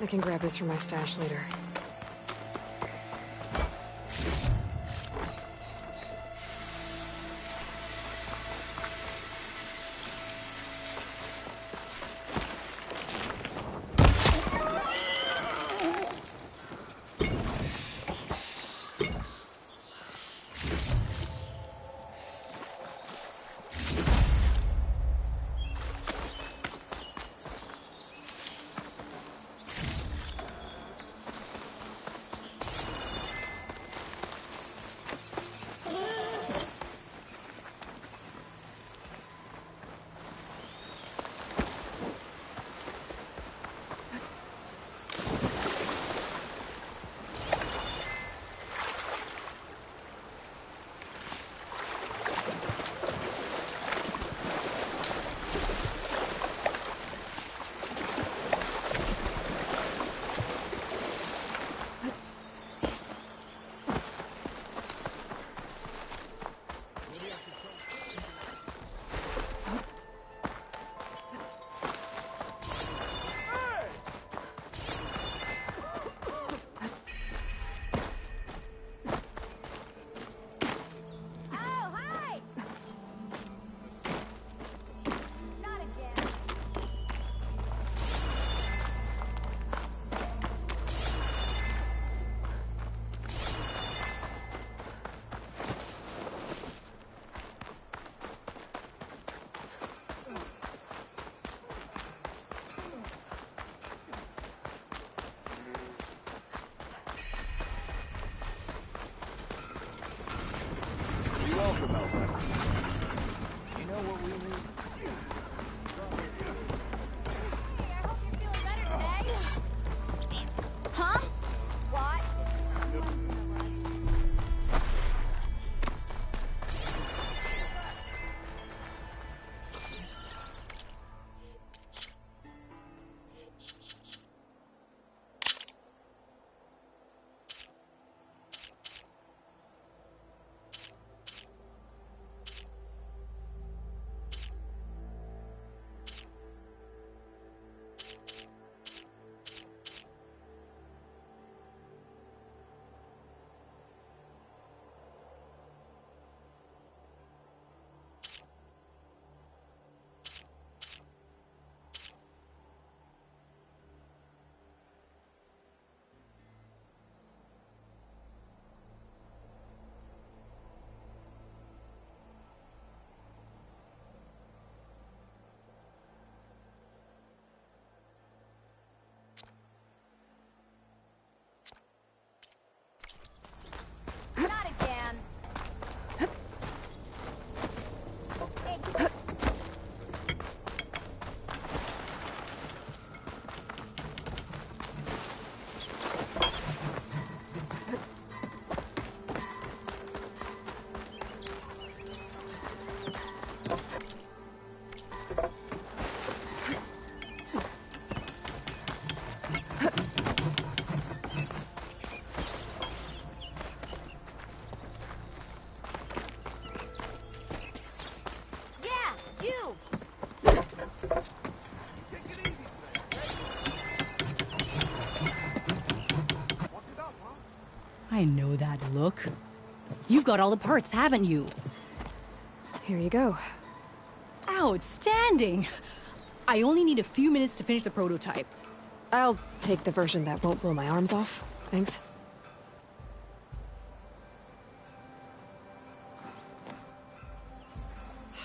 I can grab this from my stash later. I know that look. You've got all the parts, haven't you? Here you go. Outstanding! I only need a few minutes to finish the prototype. I'll take the version that won't blow my arms off. Thanks.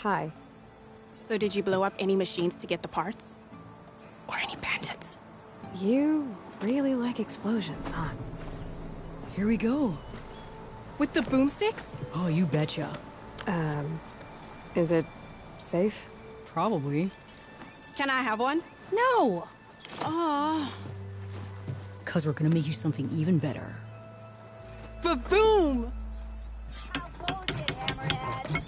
Hi. So did you blow up any machines to get the parts? Or any bandits? You really like explosions, huh? Here we go. With the boomsticks? Oh, you betcha. Is it safe? Probably. Can I have one? No! Oh. 'Cause we're gonna make you something even better. Ba-boom! How goes it, Hammerhead?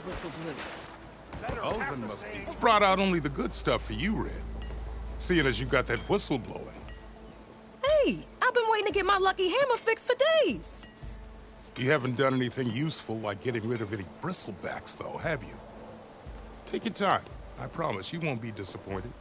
whistle blew. Ulvin must be brought out only the good stuff for you, Red. Seeing as you got that whistle blowing. Hey, I've been waiting to get my lucky hammer fixed for days. You haven't done anything useful like getting rid of any bristlebacks, though, have you? Take your time. I promise you won't be disappointed.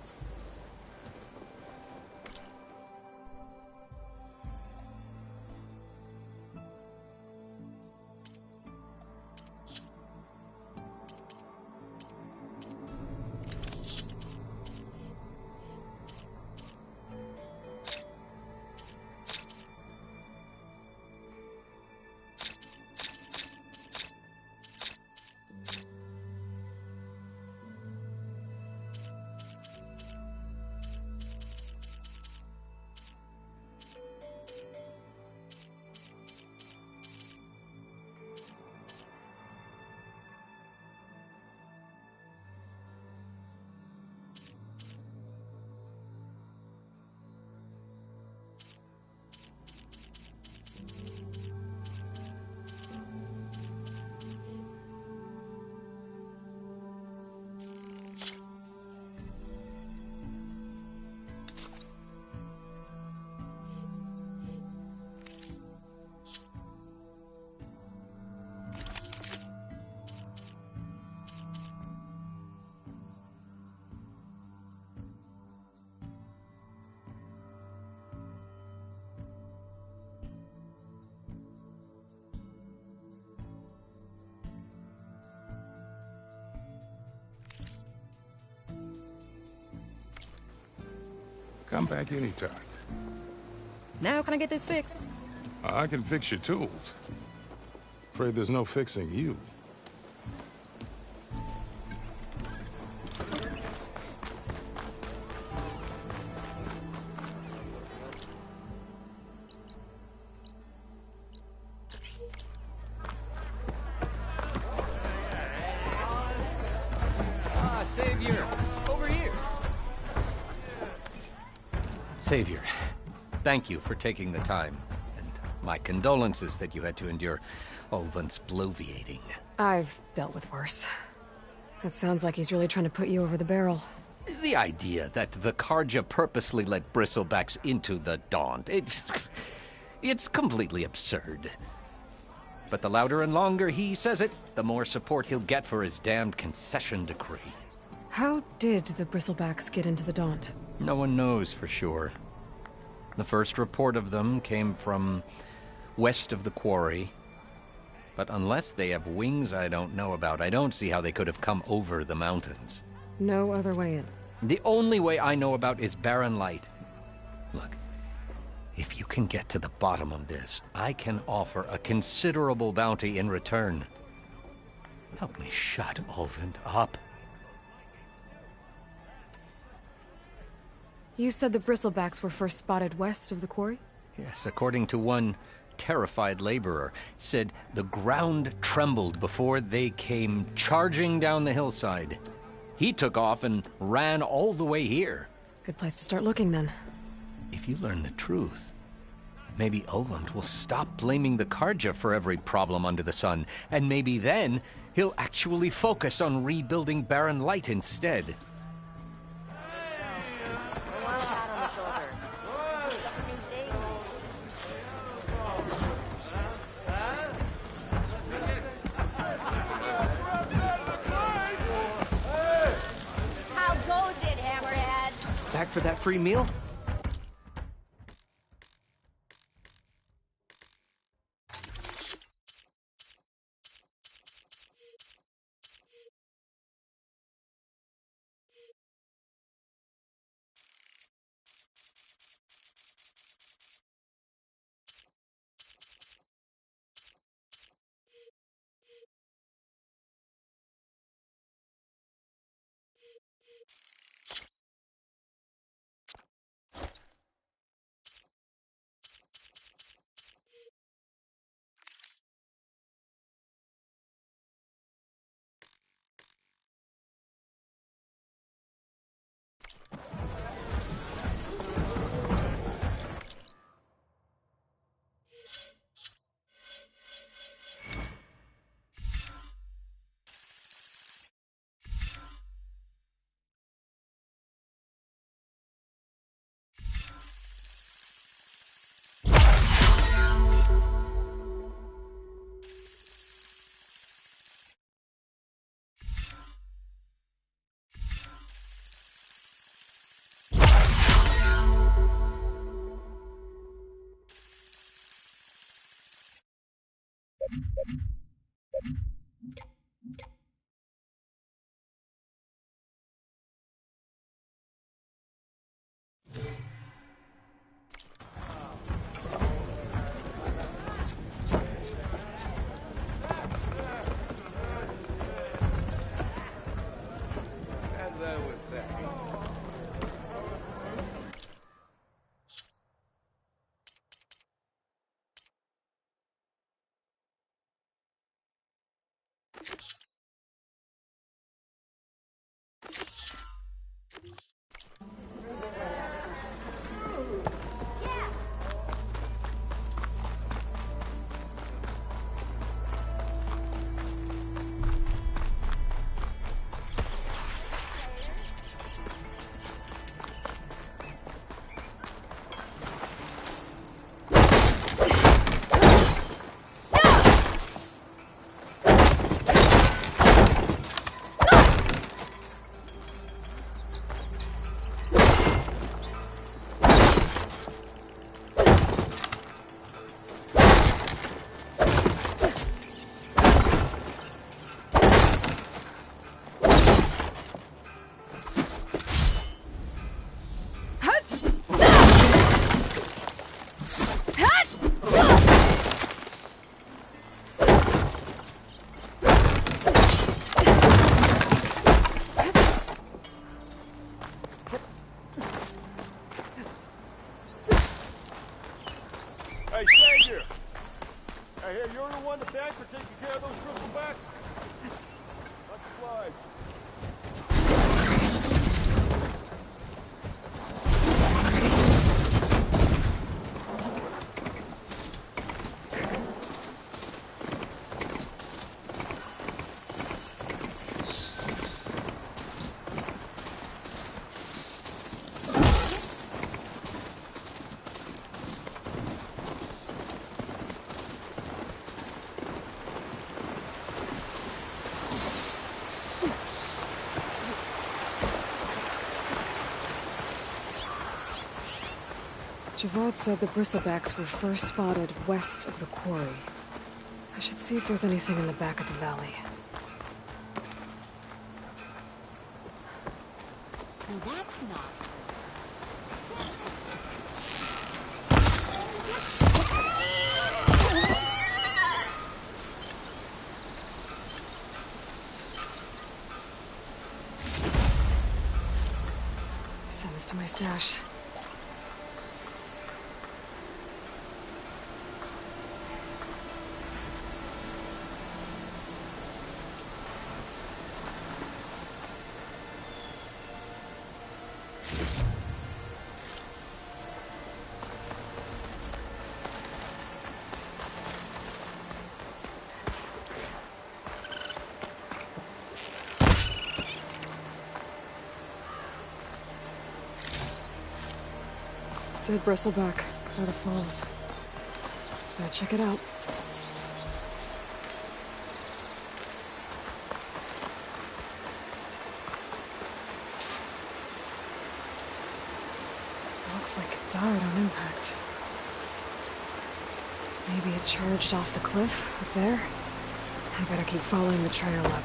Come back anytime. Now can I get this fixed? I can fix your tools. Afraid there's no fixing you. Savior! Over here! Savior, thank you for taking the time. And my condolences that you had to endure Ulvin's bloviating. I've dealt with worse. It sounds like he's really trying to put you over the barrel. The idea that the Carja purposely let bristlebacks into the Daunt, it's completely absurd. But the louder and longer he says it, the more support he'll get for his damned concession decree. How did the Bristlebacks get into the Daunt? No one knows for sure. The first report of them came from west of the quarry. But unless they have wings I don't know about, I don't see how they could have come over the mountains. No other way in. The only way I know about is Barren Light. Look, if you can get to the bottom of this, I can offer a considerable bounty in return. Help me shut Ulvin up. You said the Bristlebacks were first spotted west of the quarry? Yes, according to one terrified laborer, said the ground trembled before they came charging down the hillside. He took off and ran all the way here. Good place to start looking, then. If you learn the truth, maybe Ulvund will stop blaming the Carja for every problem under the sun, and maybe then he'll actually focus on rebuilding Barren Light instead. How goes it, Hammerhead? Back for that free meal? you're the one to thank for taking care of those bristlebacks? Much obliged. Javad said the bristlebacks were first spotted west of the quarry. I should see if there's anything in the back of the valley. Well, that's not. Send this to my stash. Dead bristleback by the falls. Gotta check it out. Looks like it died on impact. Maybe it charged off the cliff up there. I better keep following the trail up.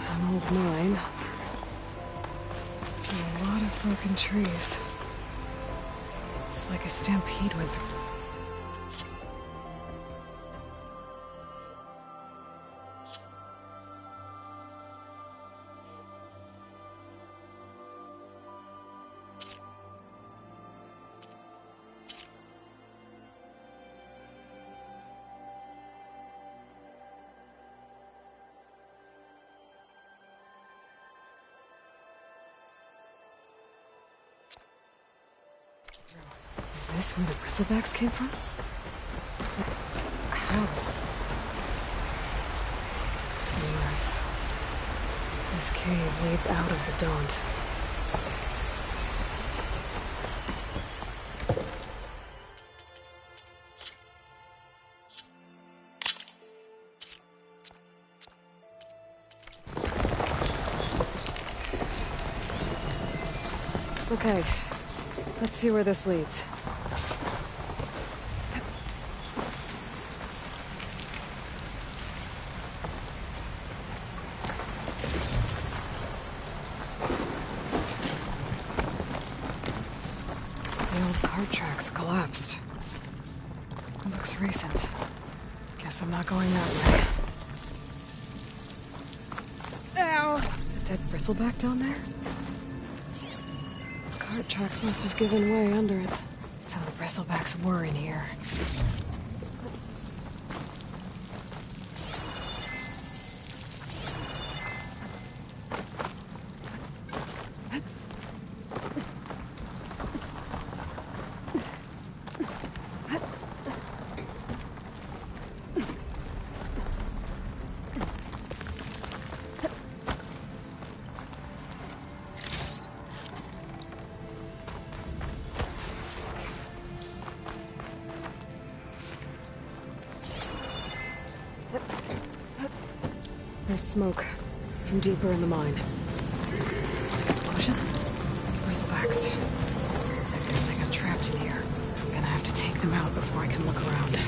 An old mine. And a lot of broken trees. It's like a stampede went through. Is this where the bristlebacks came from? How? Yes. This cave leads out of the Daunt. Okay, let's see where this leads. The old cart tracks collapsed. It looks recent. Guess I'm not going that way. Ow! A dead bristleback down there? Cart tracks must have given way under it. So the bristlebacks were in here. There's smoke from deeper in the mine. Explosion? Bristlebacks. I guess they got trapped in here. I'm gonna have to take them out before I can look around.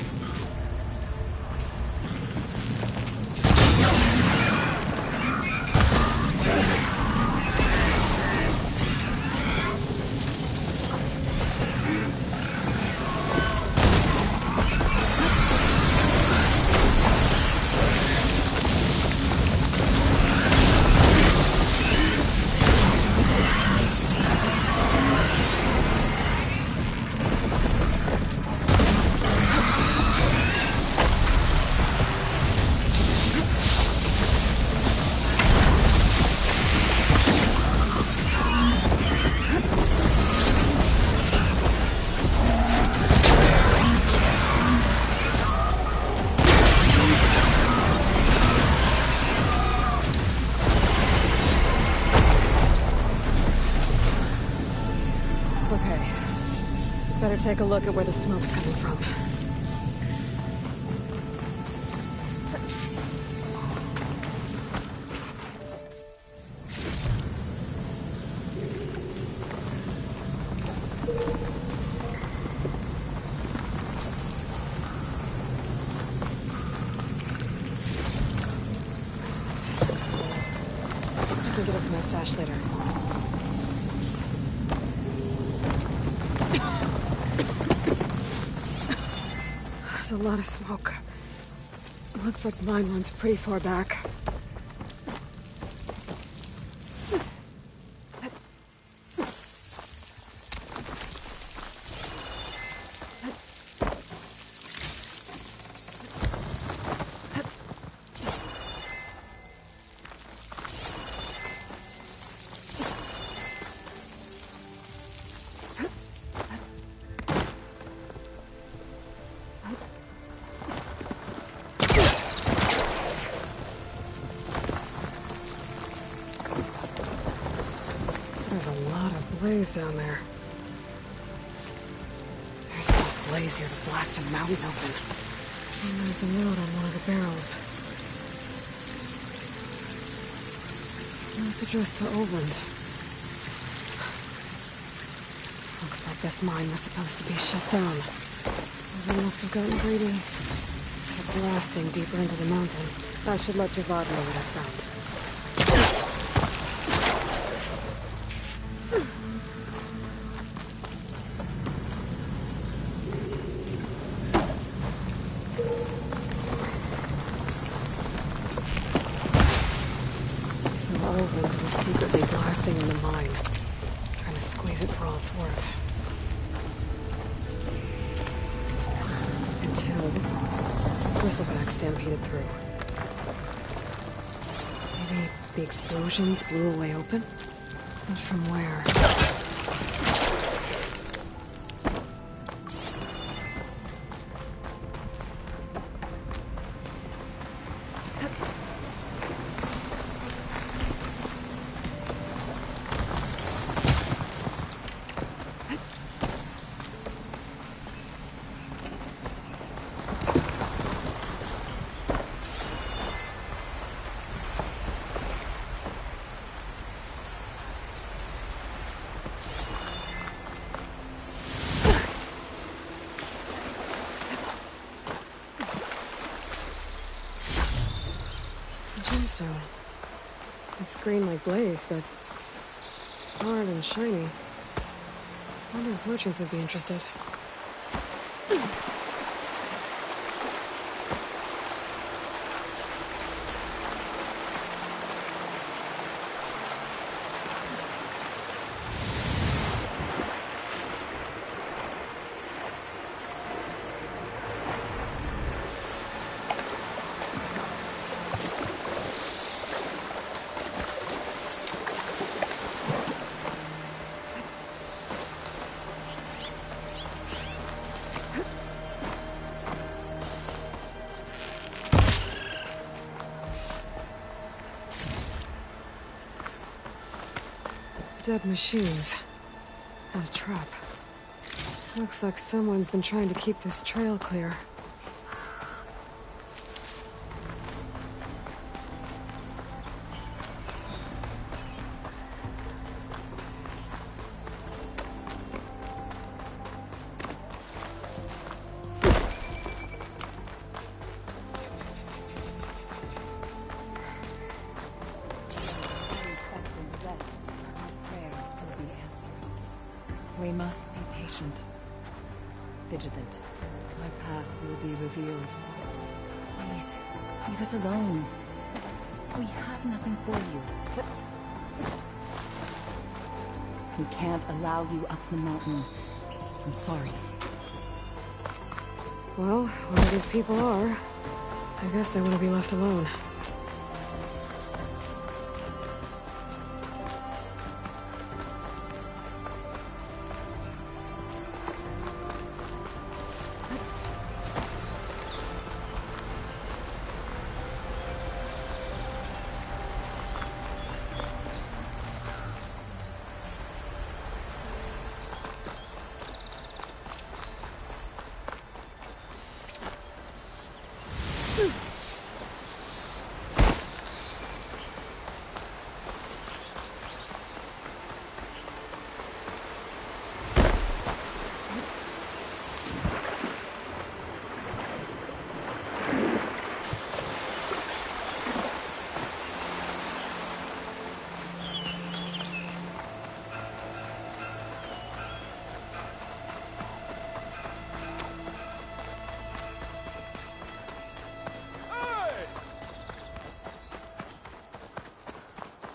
Okay. Better take a look at where the smoke's coming from. I can get up my stash later. There's a lot of smoke. Looks like mine runs pretty far back. There's a lot of blaze down there. There's enough blaze here to blast a mountain open. And there's a note on one of the barrels. This note's addressed to Oland. Looks like this mine was supposed to be shut down. They must have gotten greedy. Kept blasting deeper into the mountain. I should let Javad know what I found. So Oland was secretly blasting in the mine, trying to squeeze it for all it's worth. Until the bristleback stampeded through. Maybe the explosions blew a way open? But from where? Gemstone. It's green like blaze, but it's hard and shiny. I wonder if merchants would be interested. Dead machines. And a trap. Looks like someone's been trying to keep this trail clear. We must be patient. Vigilant. Our path will be revealed. Please, leave us alone. We have nothing for you. But We can't allow you up the mountain. I'm sorry. Well, whoever these people are, I guess they want to be left alone.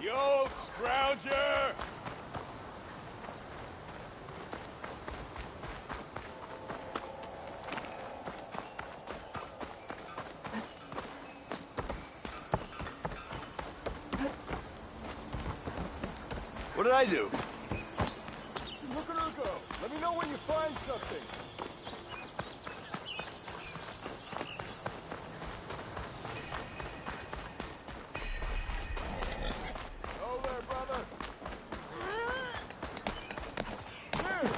Yo, scrounger! What did I do? Look at her go. Let me know when you find something. Oh there, brother. Here.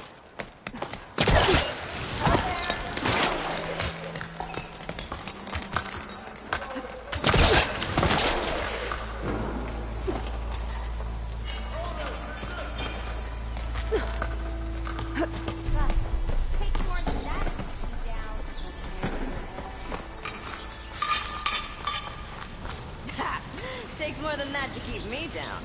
take more than that to keep you down. Takes more than that to keep me down.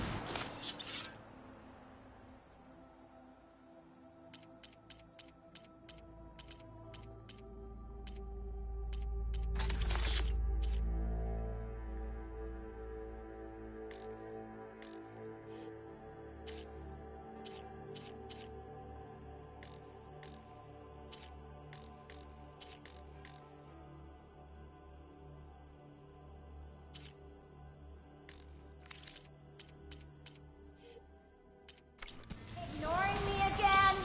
Ignoring me again?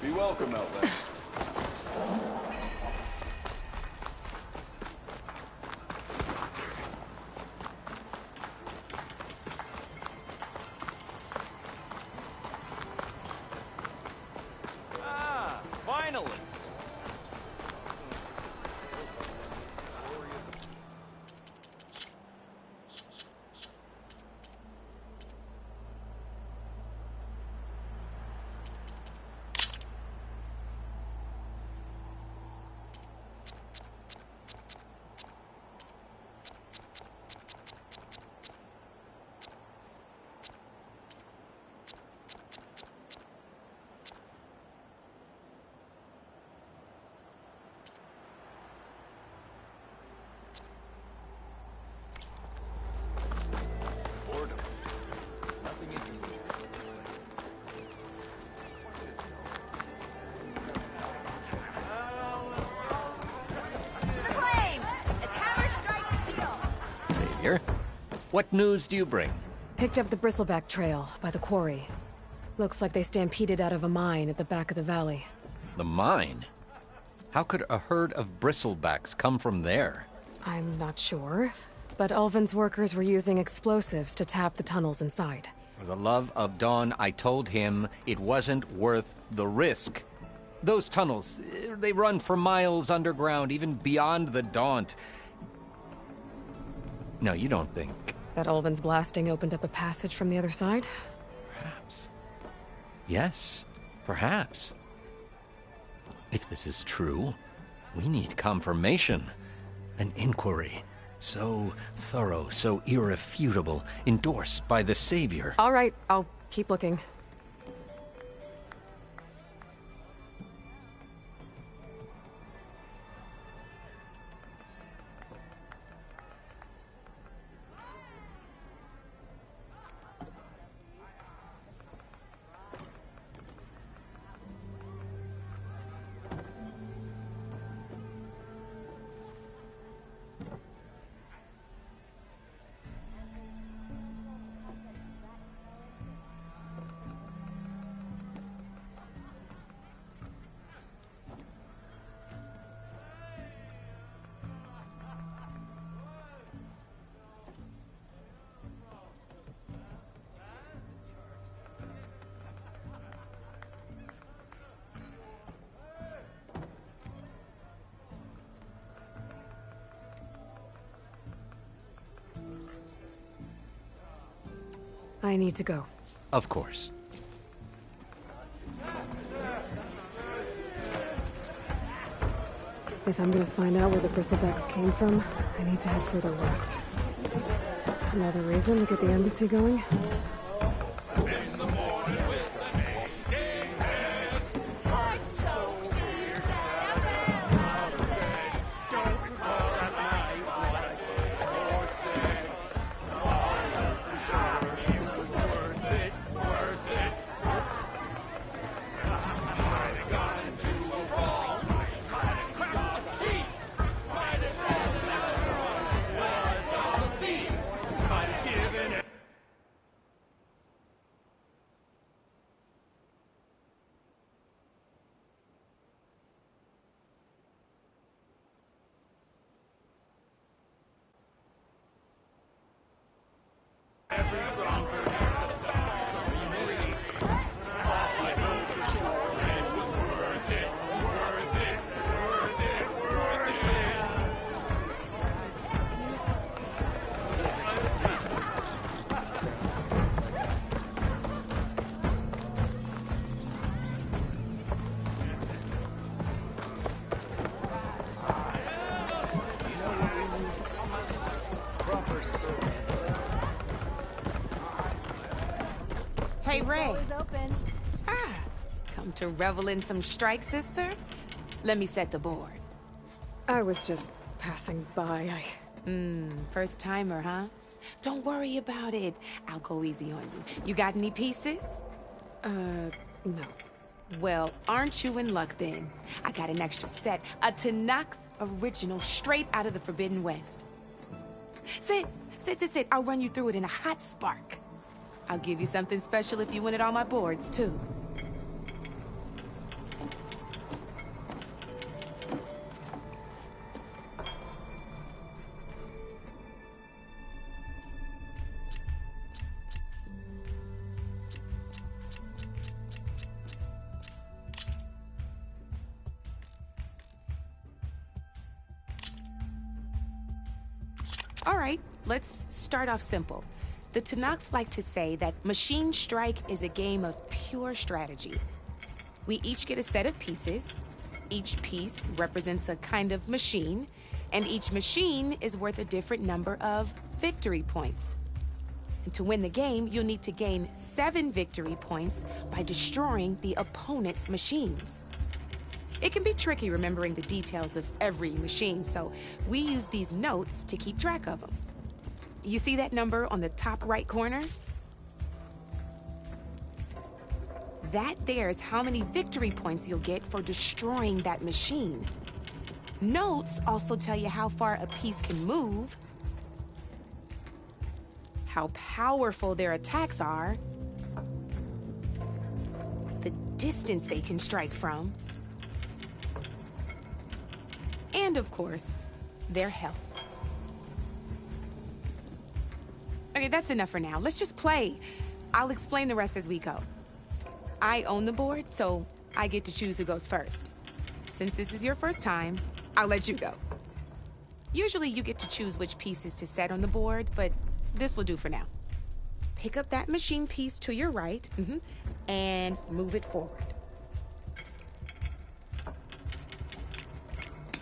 Be welcome out there. Ah, finally! Ryder. What news do you bring? Picked up the Bristleback Trail by the quarry. Looks like they stampeded out of a mine at the back of the valley. The mine? How could a herd of bristlebacks come from there? I'm not sure, but Ulvin's workers were using explosives to tap the tunnels inside. For the love of Dawn, I told him it wasn't worth the risk. Those tunnels, they run for miles underground, even beyond the Daunt. No, you don't think... That Ulvin's blasting opened up a passage from the other side? Perhaps. Yes, perhaps. If this is true, we need confirmation. An inquiry. So thorough, so irrefutable, endorsed by the Savior. All right, I'll keep looking. I need to go. Of course. If I'm gonna find out where the Bristlebacks came from, I need to head further west. Another reason to get the embassy going? Hey, Ray. Come to revel in some strike, sister? Let me set the board. I was just passing by. First timer, huh? Don't worry about it. I'll go easy on you. You got any pieces? No. Well, aren't you in luck then? I got an extra set. A Tanakh original straight out of the Forbidden West. Sit. I'll run you through it in a hot spark. I'll give you something special if you win at all my boards, too. All right, let's start off simple. The Tanakh like to say that Machine Strike is a game of pure strategy. We each get a set of pieces. Each piece represents a kind of machine, and each machine is worth a different number of victory points. And to win the game, you'll need to gain 7 victory points by destroying the opponent's machines. It can be tricky remembering the details of every machine, so we use these notes to keep track of them. You see that number on the top right corner? That there is how many victory points you'll get for destroying that machine. Notes also tell you how far a piece can move. how powerful their attacks are, the distance they can strike from, and of course, their health. Okay, that's enough for now. Let's just play. I'll explain the rest as we go. I own the board, so I get to choose who goes first. Since this is your first time, I'll let you go. Usually you get to choose which pieces to set on the board, but this will do for now. Pick up that machine piece to your right, and move it forward.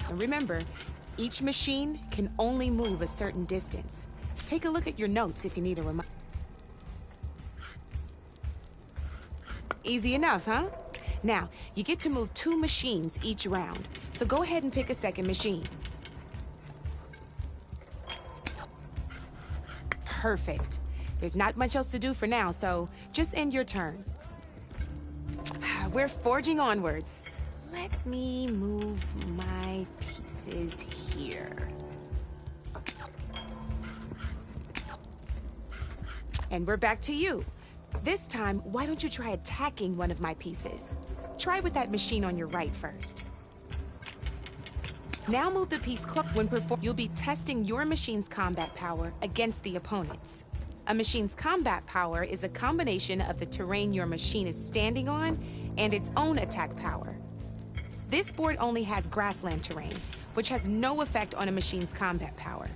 And remember, each machine can only move a certain distance. Take a look at your notes if you need a reminder. Easy enough, huh? Now, you get to move 2 machines each round, so go ahead and pick a second machine. Perfect. There's not much else to do for now, so just end your turn. We're forging onwards. Let me move my pieces here. And we're back to you. This time, why don't you try attacking one of my pieces? Try with that machine on your right first. Now move the piece close. When performed, you'll be testing your machine's combat power against the opponent's. A machine's combat power is a combination of the terrain your machine is standing on and its own attack power. This board only has grassland terrain, which has no effect on a machine's combat power.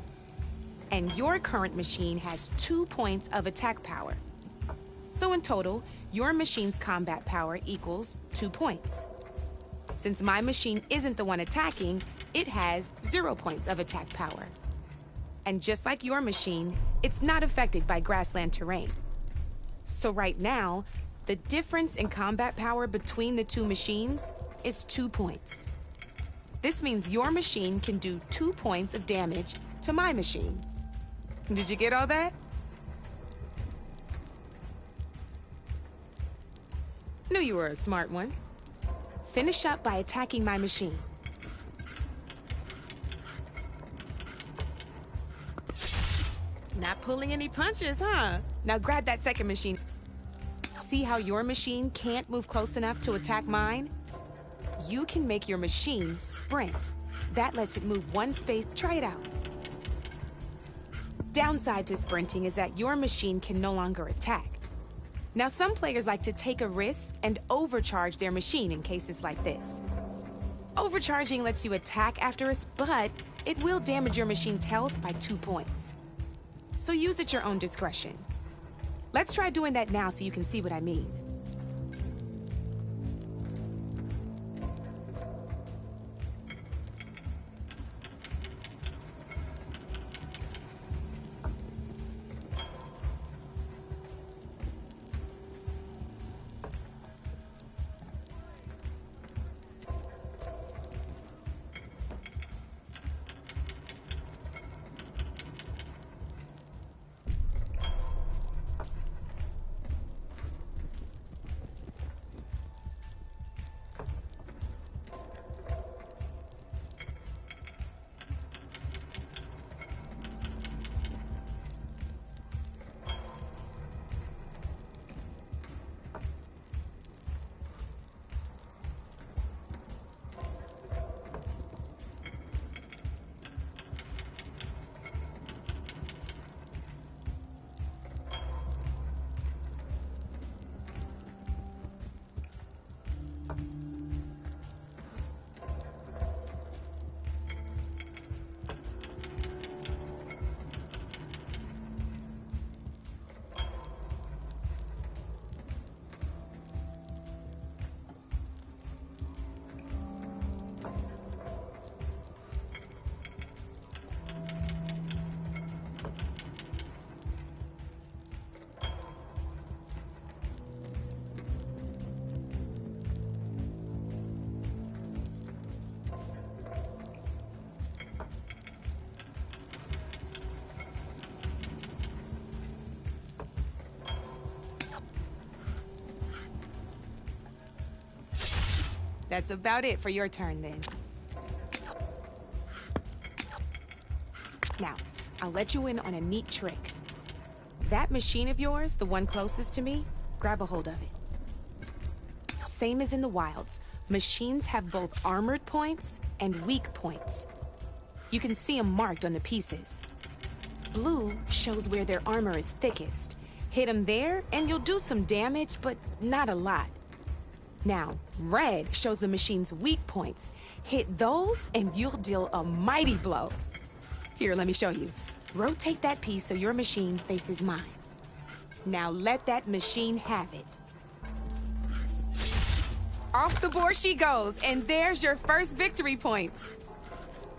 And your current machine has 2 points of attack power. So in total, your machine's combat power equals 2 points. Since my machine isn't the one attacking, it has 0 points of attack power. And just like your machine, it's not affected by grassland terrain. So right now, the difference in combat power between the 2 machines is 2 points. This means your machine can do 2 points of damage to my machine. Did you get all that? Knew you were a smart one. Finish up by attacking my machine. Not pulling any punches, huh? Now grab that second machine. See how your machine can't move close enough to attack mine? You can make your machine sprint. That lets it move 1 space. Try it out. Downside to sprinting is that your machine can no longer attack. Now, some players like to take a risk and overcharge their machine in cases like this. Overcharging lets you attack after a but it will damage your machine's health by 2 points. So use at your own discretion. Let's try doing that now so you can see what I mean. That's about it for your turn, then. Now, I'll let you in on a neat trick. That machine of yours, the one closest to me, grab a hold of it. Same as in the wilds, machines have both armored points and weak points. You can see them marked on the pieces. Blue shows where their armor is thickest. Hit them there, and you'll do some damage, but not a lot. Now, red shows the machine's weak points. Hit those, and you'll deal a mighty blow. Here, let me show you. Rotate that piece so your machine faces mine. Now let that machine have it. Off the board she goes, and there's your first victory points.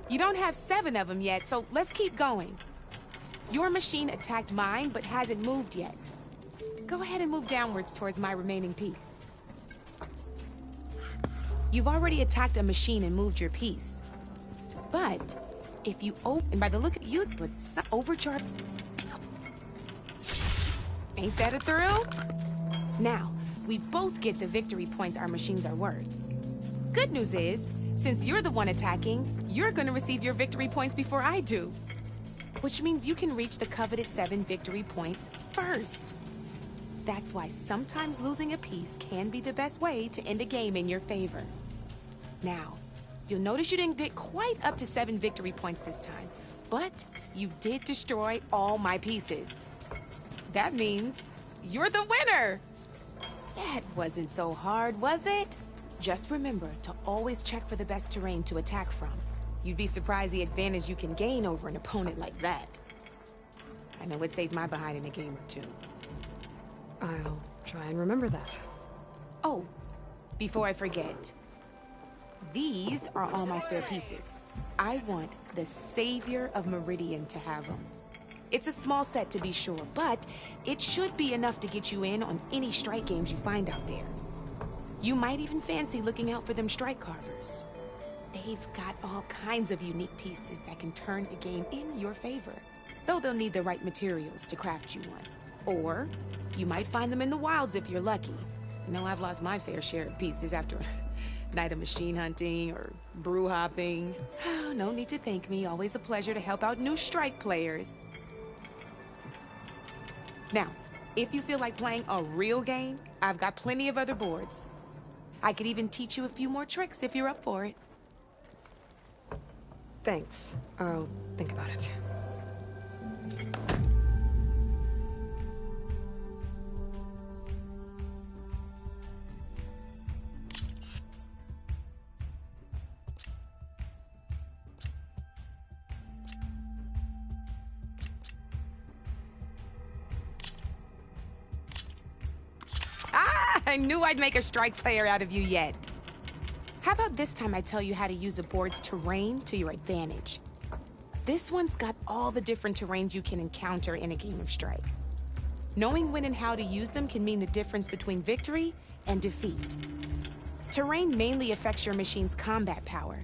You don't have 7 of them yet, so let's keep going. Your machine attacked mine, but hasn't moved yet. Go ahead and move downwards towards my remaining piece. You've already attacked a machine and moved your piece. But if you open, by the look of you, put some overcharged. Ain't that a thrill? Now, we both get the victory points our machines are worth. Good news is, since you're the one attacking, you're gonna receive your victory points before I do. Which means you can reach the coveted 7 victory points first. That's why sometimes losing a piece can be the best way to end a game in your favor. Now, you'll notice you didn't get quite up to 7 victory points this time, but you did destroy all my pieces. That means you're the winner! That wasn't so hard, was it? Just remember to always check for the best terrain to attack from. You'd be surprised the advantage you can gain over an opponent like that. I know it saved my behind in a game or 2. I'll try and remember that. Oh, before I forget. These are all my spare pieces. I want the Savior of Meridian to have them. It's a small set to be sure, but it should be enough to get you in on any strike games you find out there. You might even fancy looking out for them strike carvers. They've got all kinds of unique pieces that can turn a game in your favor, though they'll need the right materials to craft you one. Or you might find them in the wilds if you're lucky. You know, I've lost my fair share of pieces after a night of machine hunting or brew hopping. No need to thank me. Always a pleasure to help out new strike players. Now, if you feel like playing a real game, I've got plenty of other boards. I could even teach you a few more tricks if you're up for it. Thanks. I'll think about it. I knew I'd make a strike player out of you yet. How about this time I tell you how to use a board's terrain to your advantage? This one's got all the different terrains you can encounter in a game of Strike. Knowing when and how to use them can mean the difference between victory and defeat. Terrain mainly affects your machine's combat power.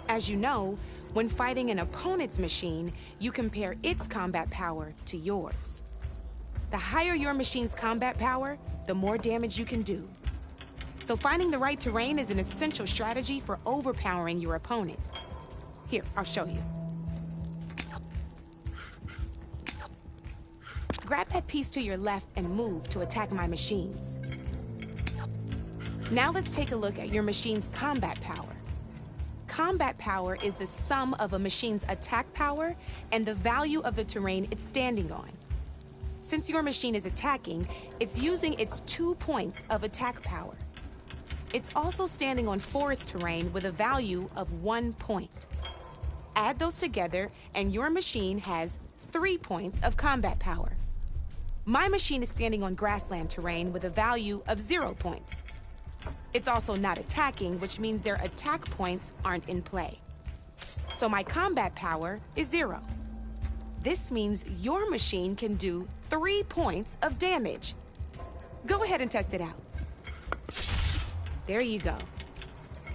As you know, when fighting an opponent's machine, you compare its combat power to yours. The higher your machine's combat power, the more damage you can do. So finding the right terrain is an essential strategy for overpowering your opponent. Here, I'll show you. Grab that piece to your left and move to attack my machines. Now let's take a look at your machine's combat power. Combat power is the sum of a machine's attack power and the value of the terrain it's standing on. Since your machine is attacking, it's using its 2 points of attack power. It's also standing on forest terrain with a value of 1 point. Add those together, and your machine has 3 points of combat power. My machine is standing on grassland terrain with a value of 0 points. It's also not attacking, which means their attack points aren't in play. So my combat power is 0. This means your machine can do 3 points of damage. Go ahead and test it out. There you go.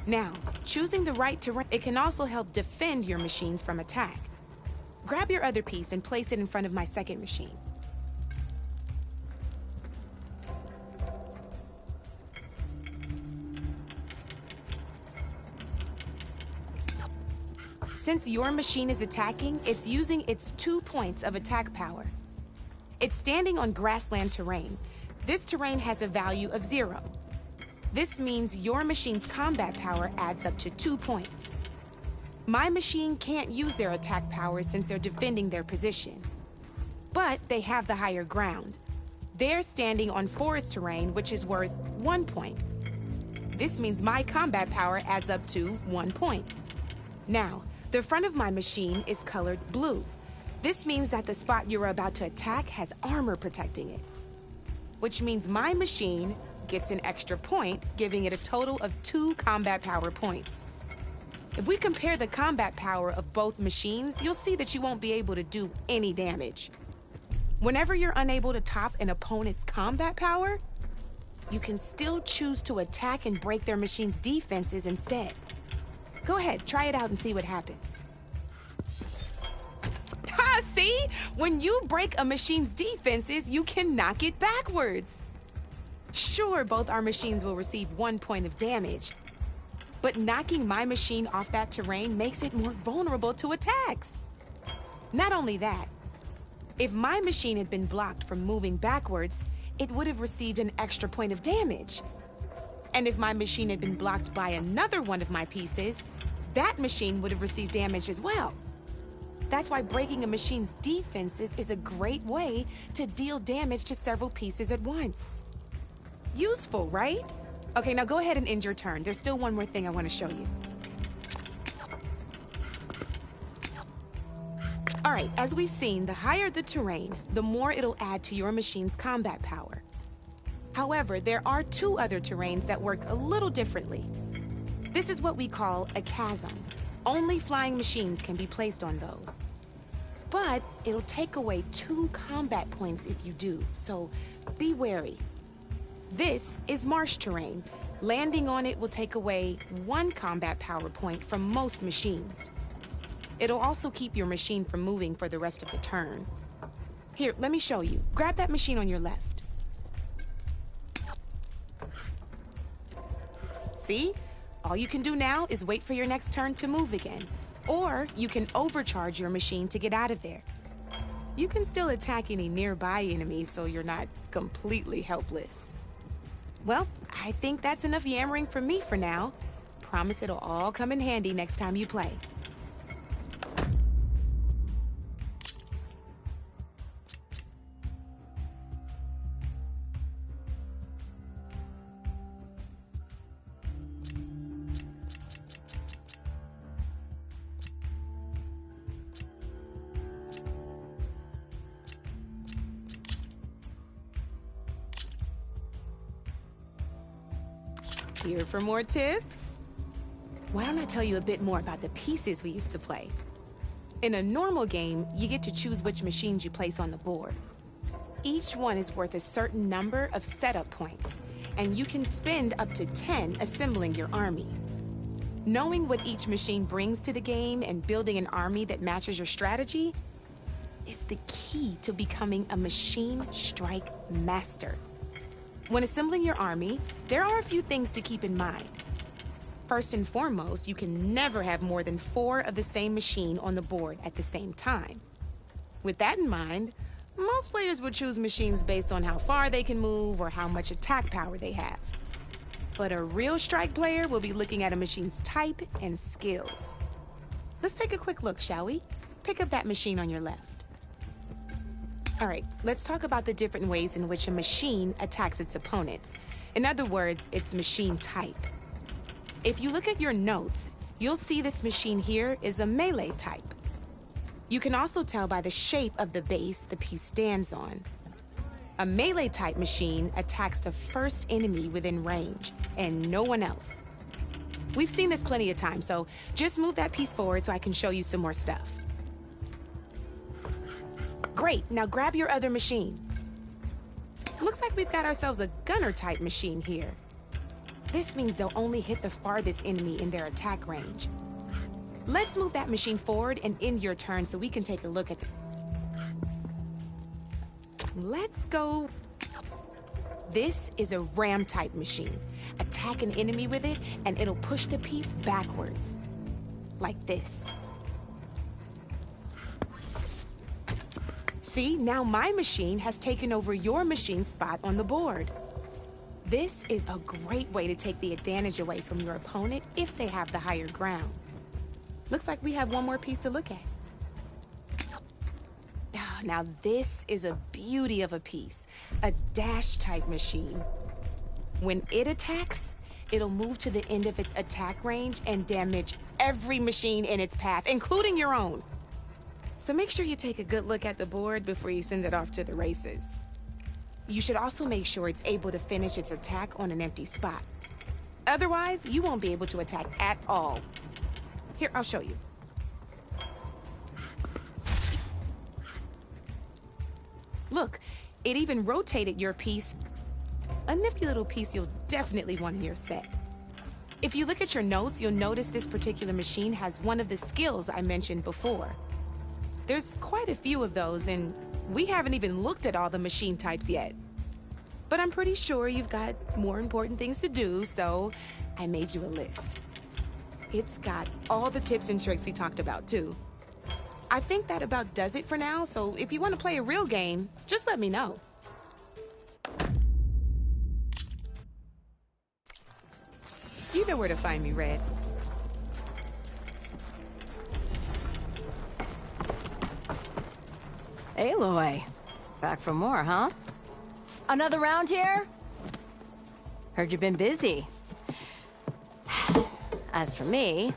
Now, choosing the right terrain, it can also help defend your machines from attack. Grab your other piece and place it in front of my second machine. Since your machine is attacking, it's using its 2 points of attack power. It's standing on grassland terrain. This terrain has a value of 0. This means your machine's combat power adds up to 2 points. My machine can't use their attack power since they're defending their position. But they have the higher ground. They're standing on forest terrain, which is worth 1 point. This means my combat power adds up to 1 point. Now, the front of my machine is colored blue. This means that the spot you're about to attack has armor protecting it, which means my machine gets an extra point, giving it a total of 2 combat power points. If we compare the combat power of both machines, you'll see that you won't be able to do any damage. Whenever you're unable to top an opponent's combat power, you can still choose to attack and break their machine's defenses instead. Go ahead, try it out and see what happens. Ha, see? When you break a machine's defenses, you can knock it backwards. Sure, both our machines will receive 1 point of damage, but knocking my machine off that terrain makes it more vulnerable to attacks. Not only that, if my machine had been blocked from moving backwards, it would have received an extra point of damage. And if my machine had been blocked by another one of my pieces, that machine would have received damage as well. That's why breaking a machine's defenses is a great way to deal damage to several pieces at once. Useful, right? Okay, now go ahead and end your turn. There's still one more thing I want to show you. All right, as we've seen, the higher the terrain, the more it'll add to your machine's combat power. However, there are 2 other terrains that work a little differently. This is what we call a chasm. Only flying machines can be placed on those. But it'll take away 2 combat points if you do, so be wary. This is marsh terrain. Landing on it will take away 1 combat power point from most machines. It'll also keep your machine from moving for the rest of the turn. Here, let me show you. Grab that machine on your left. See? All you can do now is wait for your next turn to move again. Or you can overcharge your machine to get out of there. You can still attack any nearby enemies so you're not completely helpless. Well, I think that's enough yammering from me for now. Promise it'll all come in handy next time you play. Here for more tips? Why don't I tell you a bit more about the pieces we used to play? In a normal game, you get to choose which machines you place on the board. Each one is worth a certain number of setup points, and you can spend up to 10 assembling your army. Knowing what each machine brings to the game and building an army that matches your strategy is the key to becoming a machine strike master. When assembling your army, there are a few things to keep in mind. First and foremost, you can never have more than 4 of the same machine on the board at the same time. With that in mind, most players would choose machines based on how far they can move or how much attack power they have. But a real strike player will be looking at a machine's type and skills. Let's take a quick look, shall we? Pick up that machine on your left. All right, let's talk about the different ways in which a machine attacks its opponents. In other words, its machine type. If you look at your notes, you'll see this machine here is a melee type. You can also tell by the shape of the base the piece stands on. A melee type machine attacks the first enemy within range, and no one else. We've seen this plenty of times, so just move that piece forward so I can show you some more stuff. Great, now grab your other machine. Looks like we've got ourselves a gunner-type machine here. This means they'll only hit the farthest enemy in their attack range. Let's move that machine forward and end your turn so we can take a look at it. Let's go. This is a ram-type machine. Attack an enemy with it, and it'll push the piece backwards. Like this. See, now my machine has taken over your machine's spot on the board. This is a great way to take the advantage away from your opponent if they have the higher ground. Looks like we have one more piece to look at. Now this is a beauty of a piece, a dash-type machine. When it attacks, it'll move to the end of its attack range and damage every machine in its path, including your own. So make sure you take a good look at the board before you send it off to the races. You should also make sure it's able to finish its attack on an empty spot. Otherwise, you won't be able to attack at all. Here, I'll show you. Look, it even rotated your piece. A nifty little piece you'll definitely want in your set. If you look at your notes, you'll notice this particular machine has one of the skills I mentioned before. There's quite a few of those, and we haven't even looked at all the machine types yet. But I'm pretty sure you've got more important things to do, so I made you a list. It's got all the tips and tricks we talked about, too. I think that about does it for now, so if you want to play a real game, just let me know. You know where to find me, Red. Aloy. Back for more, huh? Another round here? Heard you've been busy. As for me,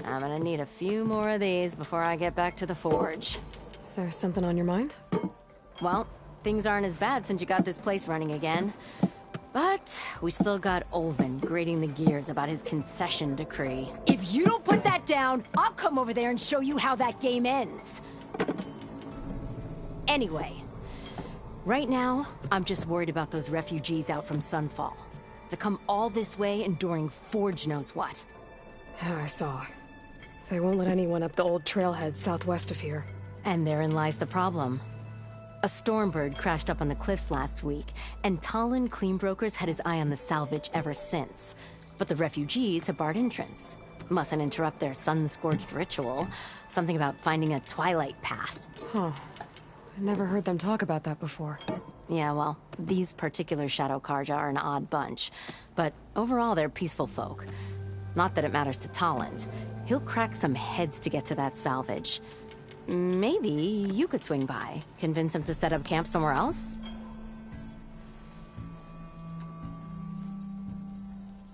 I'm gonna need a few more of these before I get back to the forge. Is there something on your mind? Well, things aren't as bad since you got this place running again. But we still got Olvin grating the gears about his concession decree. If you don't put that down, I'll come over there and show you how that game ends. Anyway, right now, I'm just worried about those refugees out from Sunfall. To come all this way enduring Forge knows what. Yeah, I saw. They won't let anyone up the old trailhead southwest of here. And therein lies the problem. A Stormbird crashed up on the cliffs last week, and Talon Cleanbrokers had his eye on the salvage ever since. But the refugees have barred entrance. Mustn't interrupt their sun-scorched ritual. Something about finding a twilight path. Huh. I never heard them talk about that before. Yeah, well, these particular Shadow Karja are an odd bunch. But overall, they're peaceful folk. Not that it matters to Talon. He'll crack some heads to get to that salvage. Maybe you could swing by, convince him to set up camp somewhere else?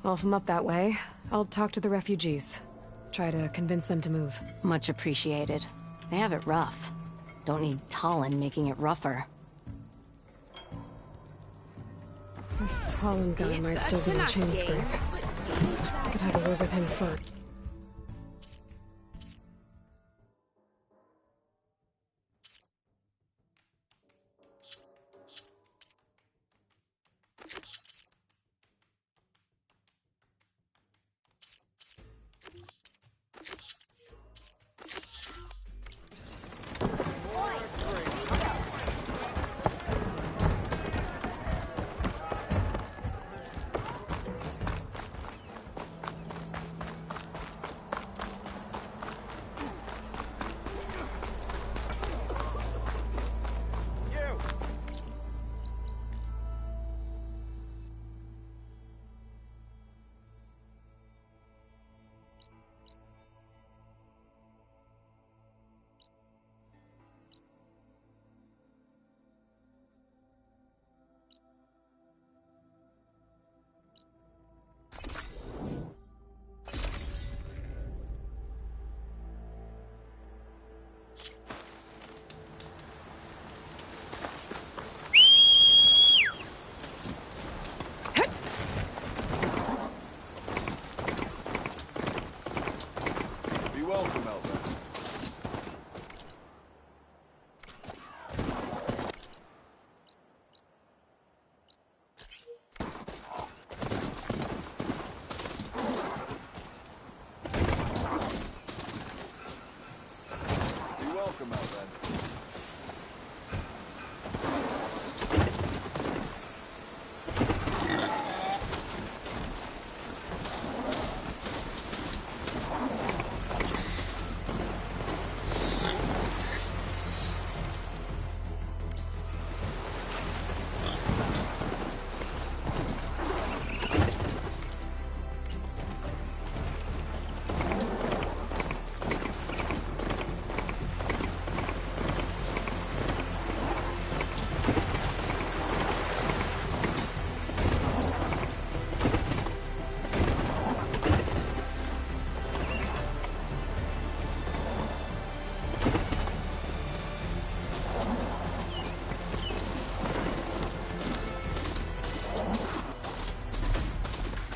Well, if I'm up that way, I'll talk to the refugees. Try to convince them to move. Much appreciated. They have it rough. Don't need Talon making it rougher. This Talon guy might still be in chain scrape. Could have a word with him first.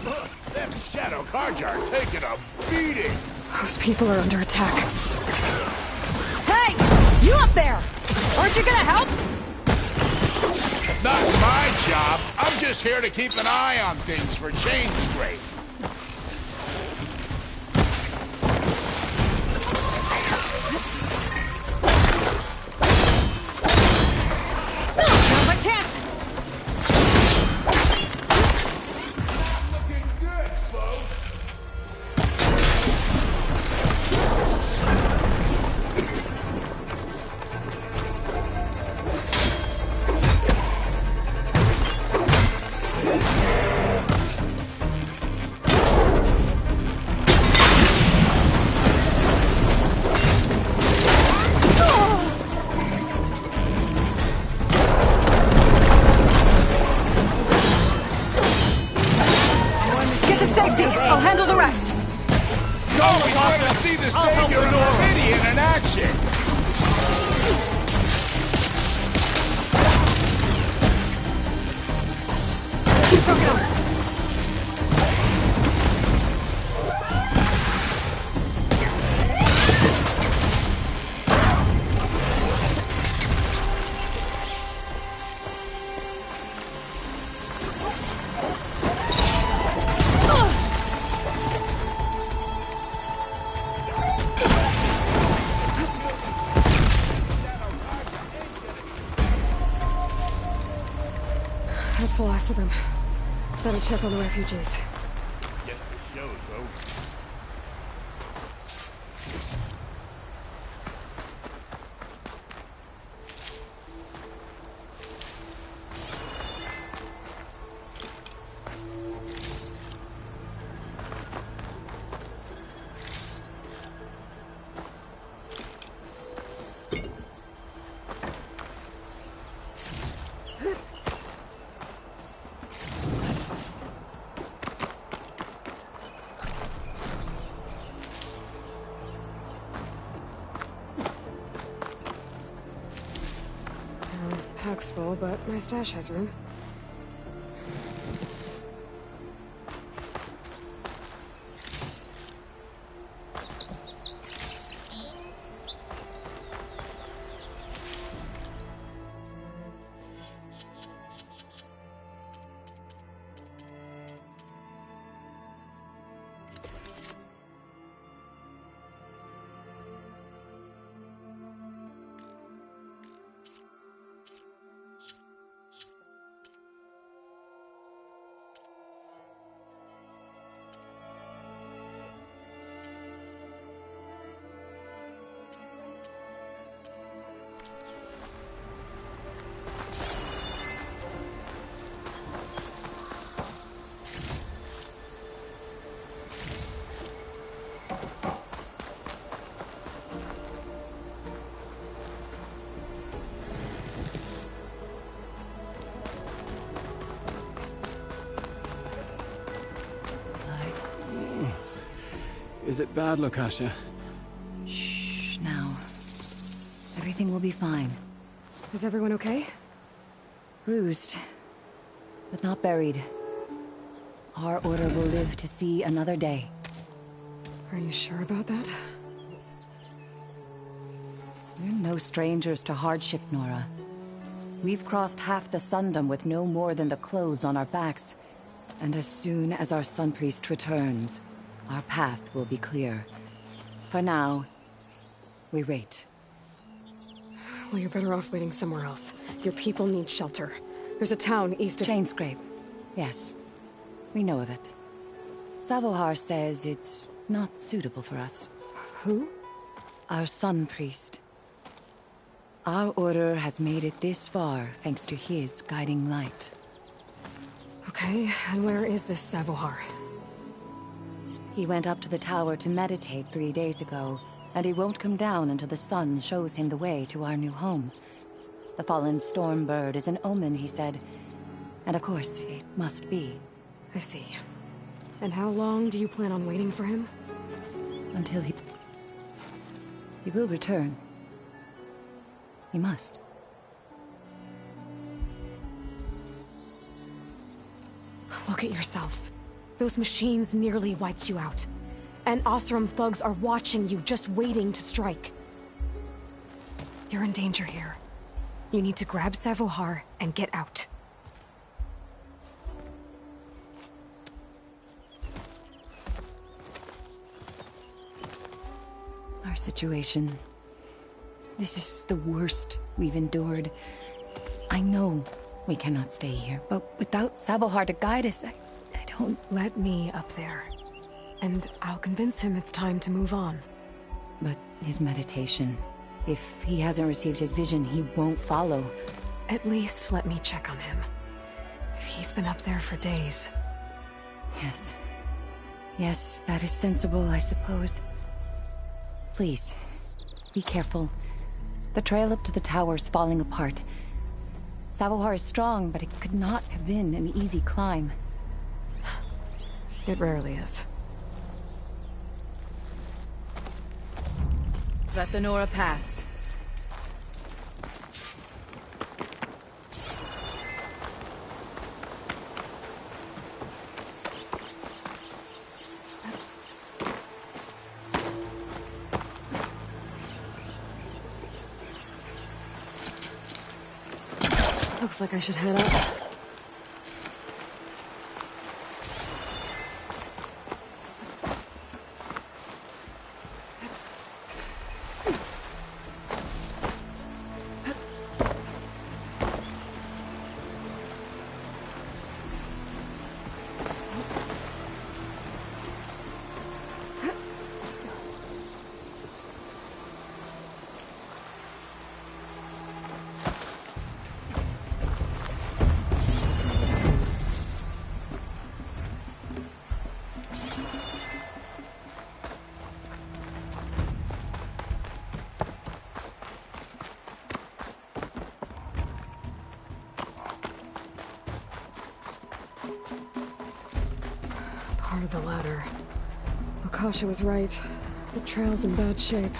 Them Shadow Karja are taking a beating! Those people are under attack. Hey! You up there! Aren't you gonna help? Not my job. I'm just here to keep an eye on things for change rate. Now's my chance! Looking good, folks. Get to safety! I'll handle the rest! No, we want to see the Savior of Meridian in action! Keep broken up! That's the last of them. Better check on the refugees. Get the show, though. Pack's full, but my stash has room. Is it bad, Lokasha? Shh, now. Everything will be fine. Is everyone okay? Bruised, but not buried. Our order will live to see another day. Are you sure about that? We're no strangers to hardship, Nora. We've crossed half the Sundom with no more than the clothes on our backs. And as soon as our Sun Priest returns, our path will be clear. For now, we wait. Well, you're better off waiting somewhere else. Your people need shelter. There's a town east of... Chainscrape. Yes. We know of it. Savohar says it's not suitable for us. Who? Our Sun Priest. Our order has made it this far thanks to his guiding light. Okay, and where is this Savohar? He went up to the tower to meditate 3 days ago, and he won't come down until the sun shows him the way to our new home. The fallen Stormbird is an omen, he said. And of course, it must be. I see. And how long do you plan on waiting for him? Until he will return. He must. Look at yourselves. Those machines nearly wiped you out. And Oseram thugs are watching you, just waiting to strike. You're in danger here. You need to grab Savohar and get out. Our situation. This is the worst we've endured. I know we cannot stay here, but without Savohar to guide us, I don't... Let me up there. And I'll convince him it's time to move on. But his meditation... If he hasn't received his vision, he won't follow. At least let me check on him. If he's been up there for days. Yes. Yes, that is sensible, I suppose. Please, be careful. The trail up to the tower's falling apart. Savohar is strong, but it could not have been an easy climb. It rarely is. Let the Nora pass. Looks like I should head up. Part of the ladder. Akasha was right. The trail's in bad shape.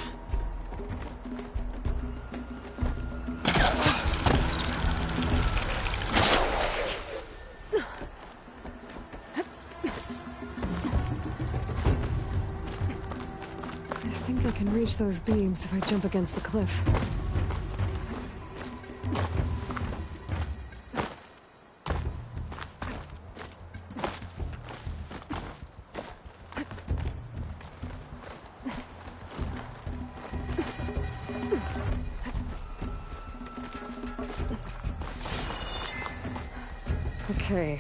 I think I can reach those beams if I jump against the cliff. Okay,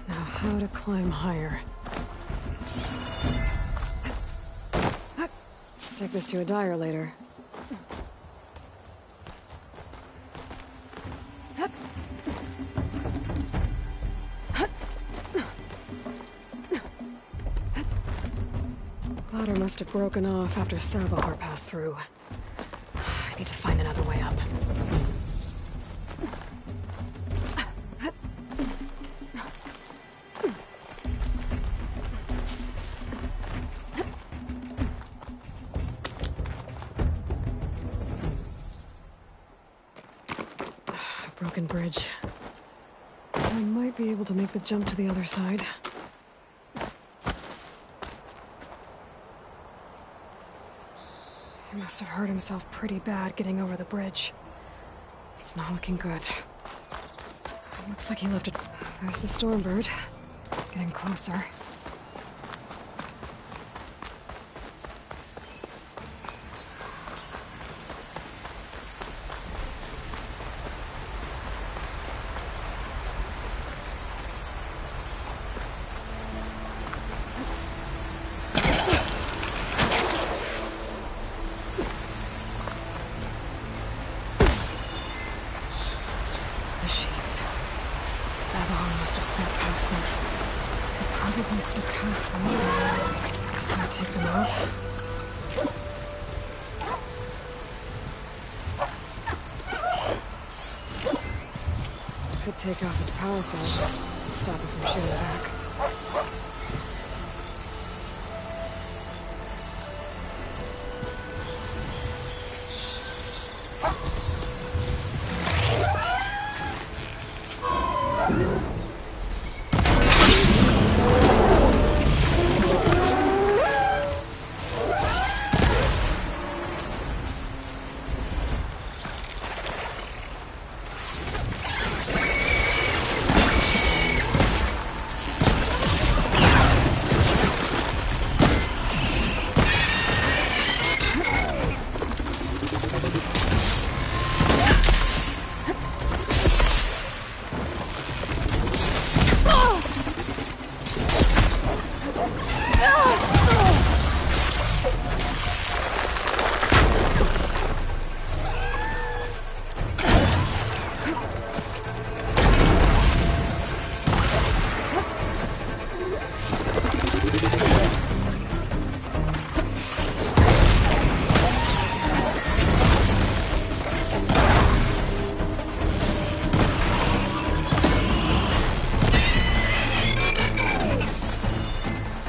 now how to climb higher. Take this to a dyer later. Ladder must have broken off after Savohar passed through. I need to find another way up. Broken bridge. I might be able to make the jump to the other side. He must have hurt himself pretty bad getting over the bridge. It's not looking good. Looks like he left it. There's the Stormbird. Getting closer. Probably slip past them. Can I take them out? Could take off its power cells. Stop it from shooting back.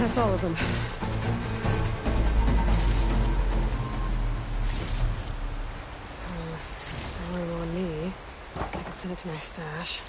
That's all of them. Going on me. I can send it to my stash.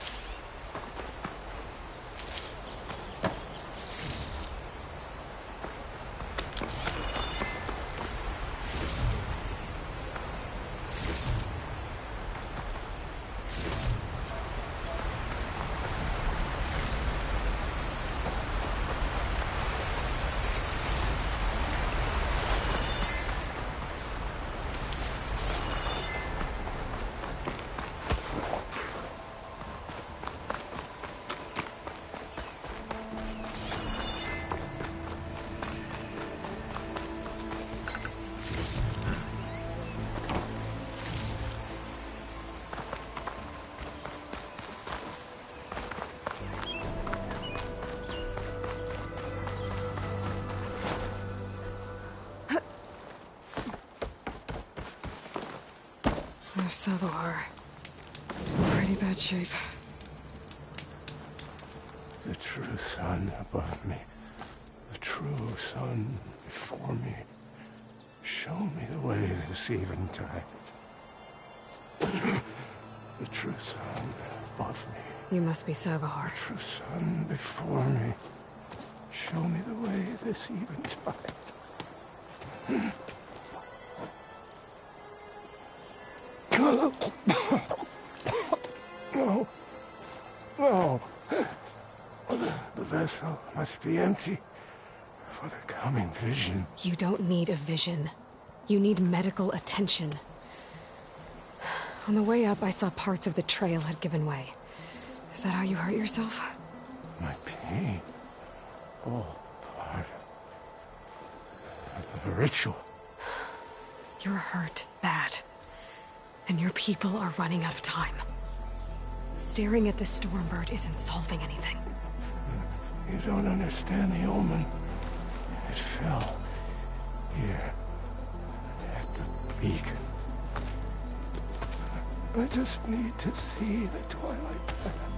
There's Savohar. Pretty bad shape. The true sun above me. The true sun before me. Show me the way this eventide. The true sun above me. You must be Savohar. The true sun before me. Show me the way this eventide. No. No. The vessel must be empty for the coming vision. You don't need a vision. You need medical attention. On the way up, I saw parts of the trail had given way. Is that how you hurt yourself? My pain. All part of the ritual. You're hurt bad. And your people are running out of time. Staring at the Stormbird isn't solving anything. You don't understand the omen. It fell here at the beacon. I just need to see the twilight path.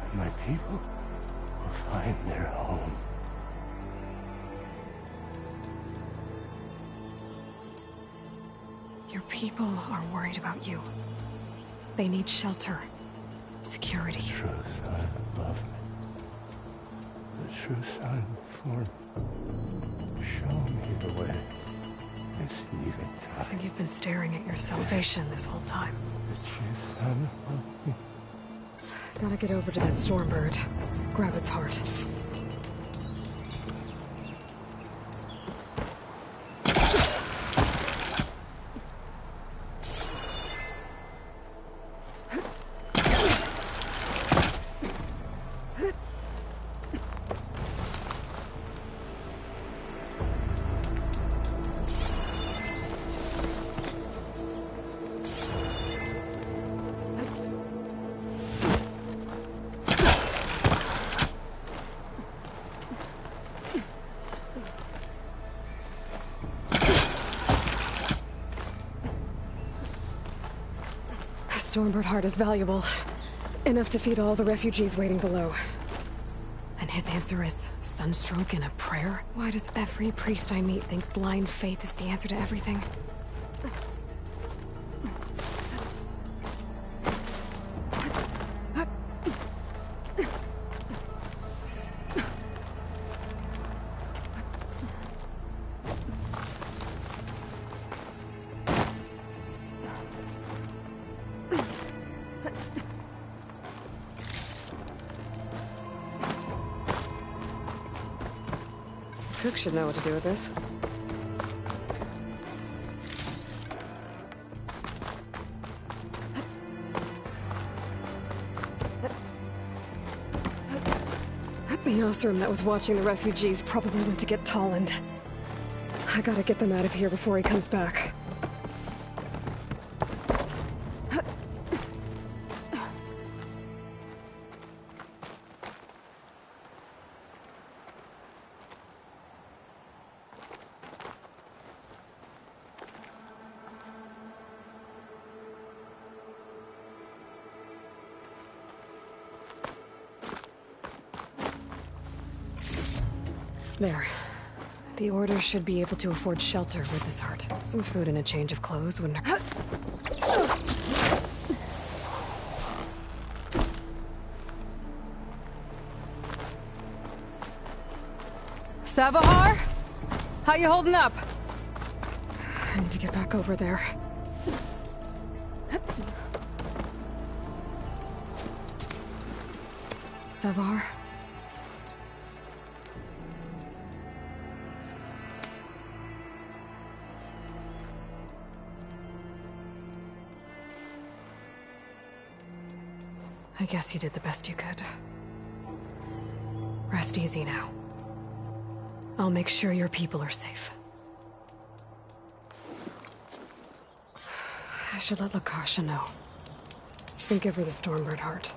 And my people will find their home. Your people are worried about you. They need shelter, security. The true sun above me. The true sun before me. Show me the way. This eventide. I think you've been staring at your salvation this whole time. The true sun above me. Gotta get over to that Stormbird. Grab its heart. Stormbird heart is valuable. Enough to feed all the refugees waiting below. And his answer is sunstroke and a prayer? Why does every priest I meet think blind faith is the answer to everything? Cook should know what to do with this. The Osram that was watching the refugees probably went to get Tolland. I gotta get them out of here before he comes back. There. The Order should be able to afford shelter with this heart. Some food and a change of clothes wouldn't hurt. Savahar? How you holding up? I need to get back over there. Savahar? I guess you did the best you could. Rest easy now. I'll make sure your people are safe. I should let Lakasha know. And give her the Stormbird heart.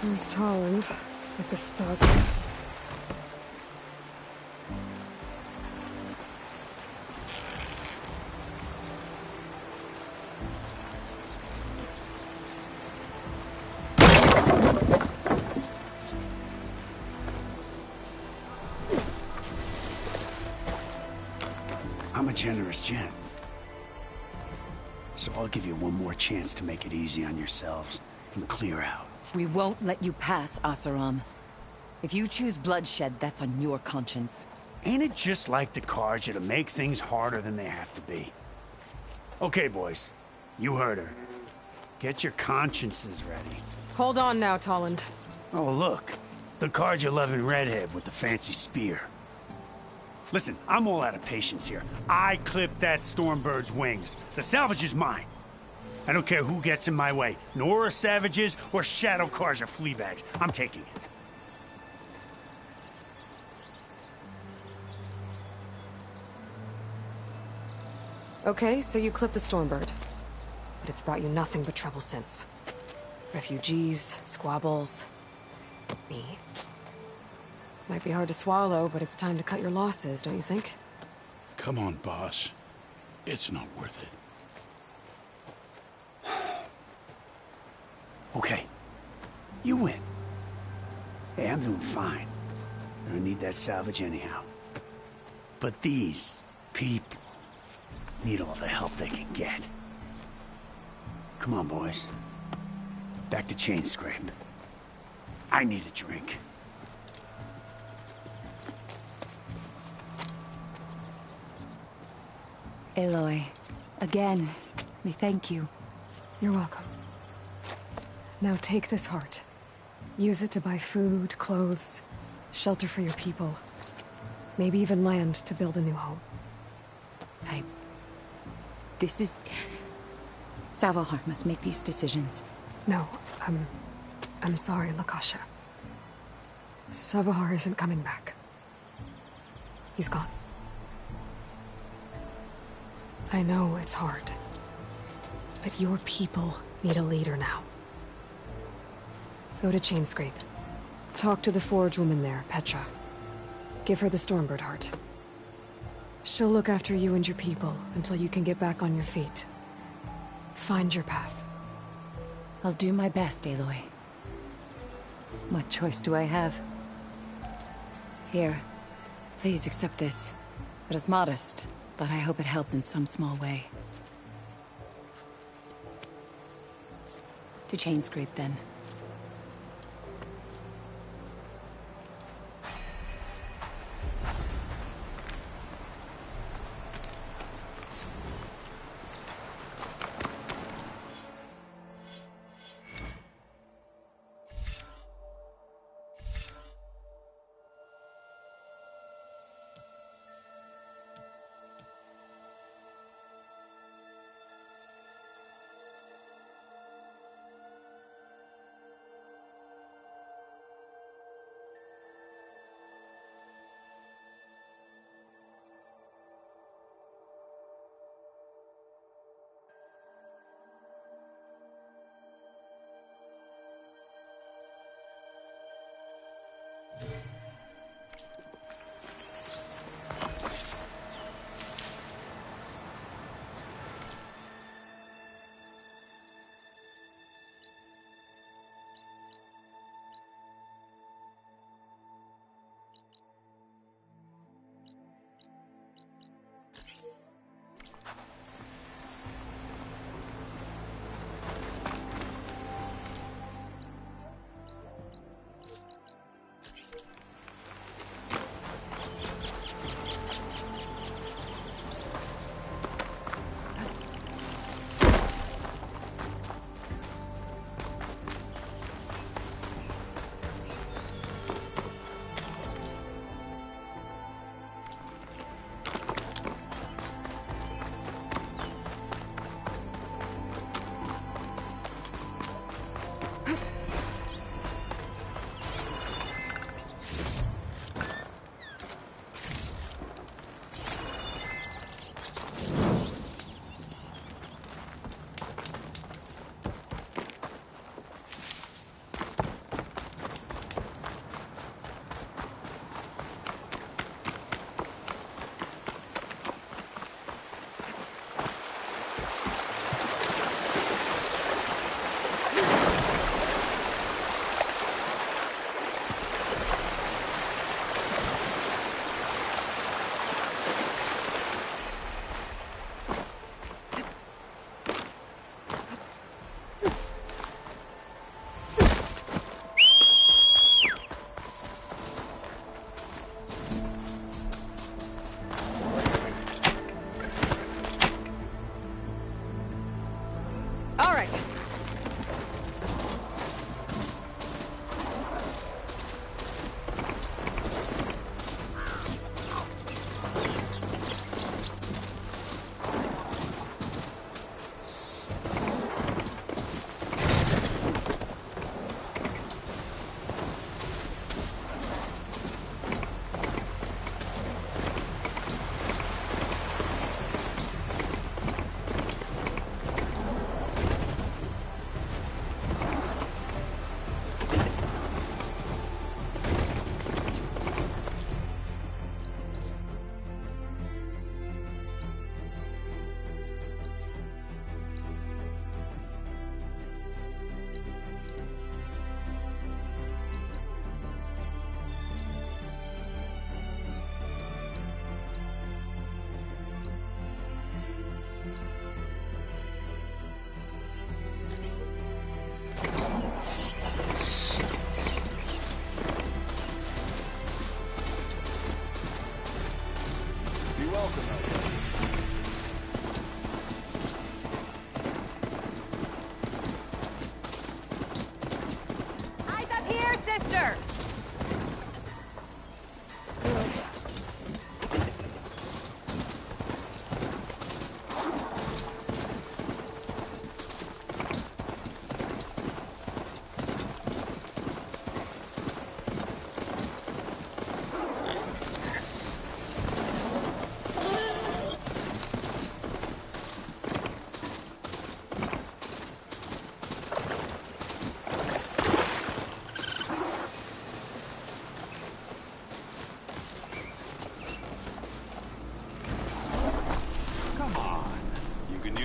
There's Tolland with his thugs. I'm a generous gent. So I'll give you one more chance to make it easy on yourselves and clear out. We won't let you pass, Oseram. If you choose bloodshed, that's on your conscience. Ain't it just like the Carja to make things harder than they have to be? Okay, boys. You heard her. Get your consciences ready. Hold on now, Tolland. Oh, look. The Carja-loving redhead with the fancy spear. Listen, I'm all out of patience here. I clipped that Stormbird's wings. The salvage is mine. I don't care who gets in my way. Nora savages or Shadow Carja fleabags. I'm taking it. Okay, so you clipped the Stormbird. But it's brought you nothing but trouble since. Refugees, squabbles, me. Might be hard to swallow, but it's time to cut your losses, don't you think? Come on, boss. It's not worth it. Okay. You win. Hey, I'm doing fine. I don't need that salvage anyhow. But these people need all the help they can get. Come on, boys. Back to Chainscrape. I need a drink. Aloy, again, we thank you. You're welcome. Now take this heart. Use it to buy food, clothes, shelter for your people. Maybe even land to build a new home. This is... Savahar must make these decisions. No, I'm sorry, Lakasha. Savahar isn't coming back. He's gone. I know it's hard. But your people need a leader now. Go to Chainscrape. Talk to the forge woman there, Petra. Give her the Stormbird heart. She'll look after you and your people until you can get back on your feet. Find your path. I'll do my best, Aloy. What choice do I have? Here. Please accept this. It is modest, but I hope it helps in some small way. To Chainscrape, then. All right. Eyes up here, sister!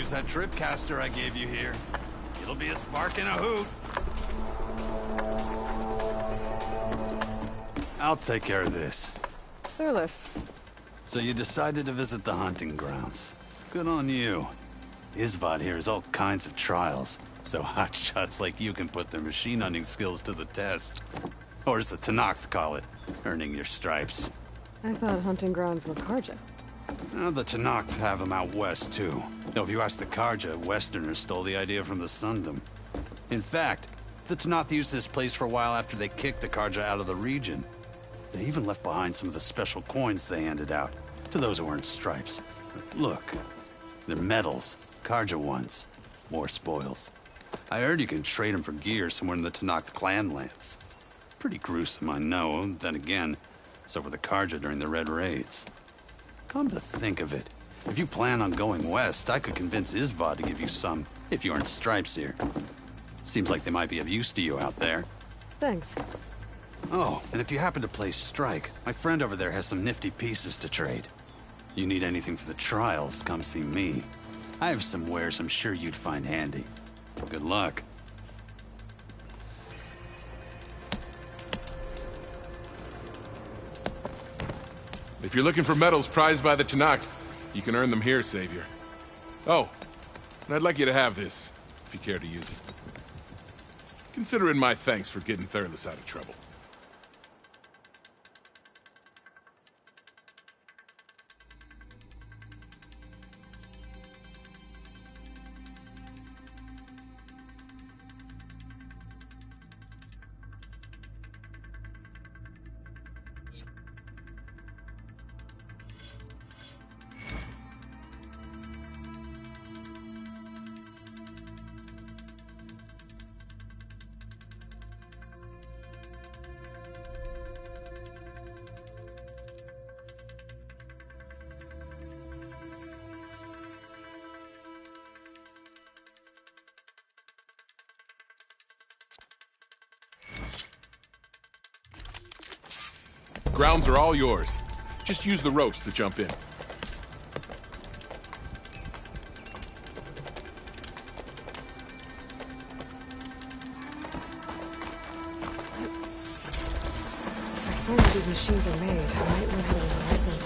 That tripcaster I gave you here. It'll be a spark and a hoot. I'll take care of this. Clueless. So you decided to visit the hunting grounds. Good on you. Isvad here has all kinds of trials, so hotshots like you can put their machine hunting skills to the test. Or as the Tenakth call it, earning your stripes. I thought hunting grounds were Karja. The Tenakth have them out west, too. Though if you ask the Karja, Westerners stole the idea from the Sundom. In fact, the Tenakth used this place for a while after they kicked the Karja out of the region. They even left behind some of the special coins they handed out to those who earned stripes. Look, they're medals, Karja ones. More spoils. I heard you can trade them for gear somewhere in the Tenakth clan lands. Pretty gruesome, I know. Then again, so were the Karja during the Red Raids. Come to think of it, if you plan on going west, I could convince Isvad to give you some, if you earned stripes here. Seems like they might be of use to you out there. Thanks. Oh, and if you happen to play Strike, my friend over there has some nifty pieces to trade. You need anything for the trials, come see me. I have some wares I'm sure you'd find handy. Good luck. If you're looking for medals prized by the Tenakth, you can earn them here, Savior. Oh, and I'd like you to have this, if you care to use it. Consider it my thanks for getting Thurles out of trouble. Grounds are all yours. Just use the ropes to jump in. If I find where these machines are made, I might learn how to ride them.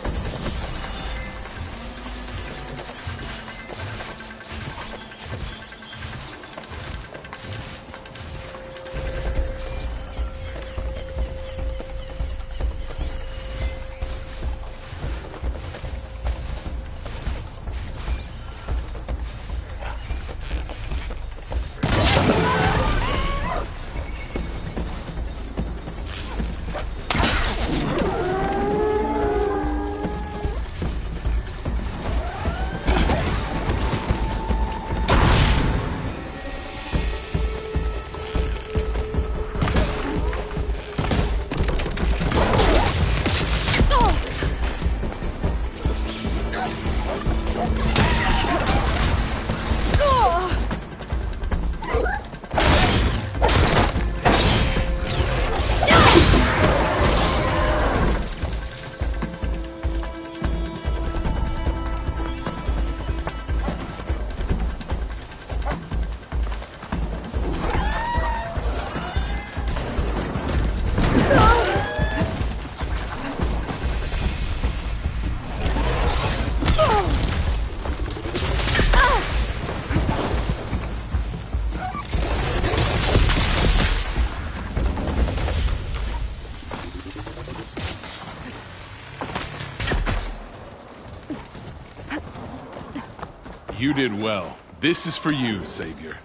You did well. This is for you, Savior.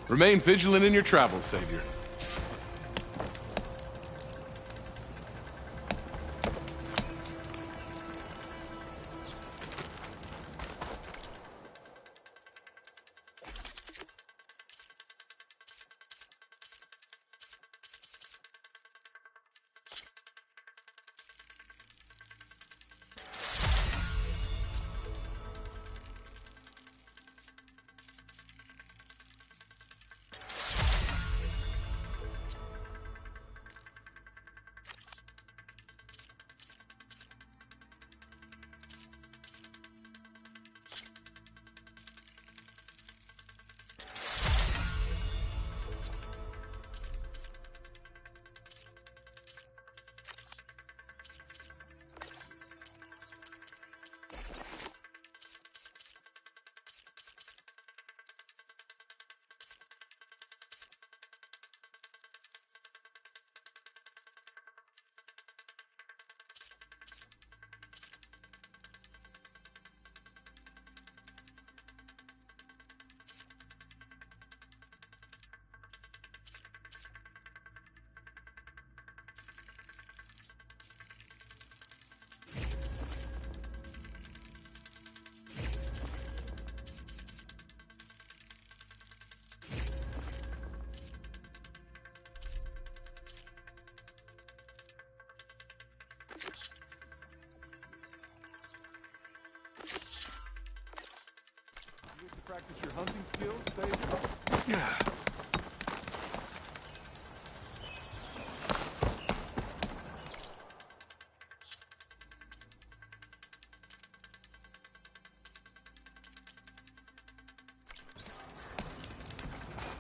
Remain vigilant in your travels, Savior. Practice your hunting skills, Savior? Yeah.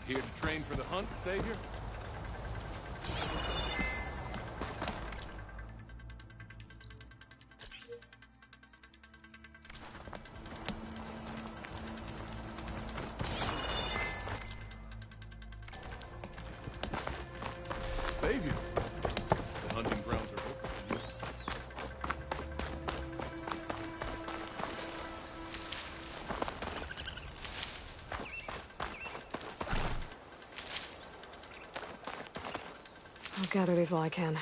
Here to train for the hunt, Savior? Savior, the hunting grounds are open to you. I'll gather these while I can.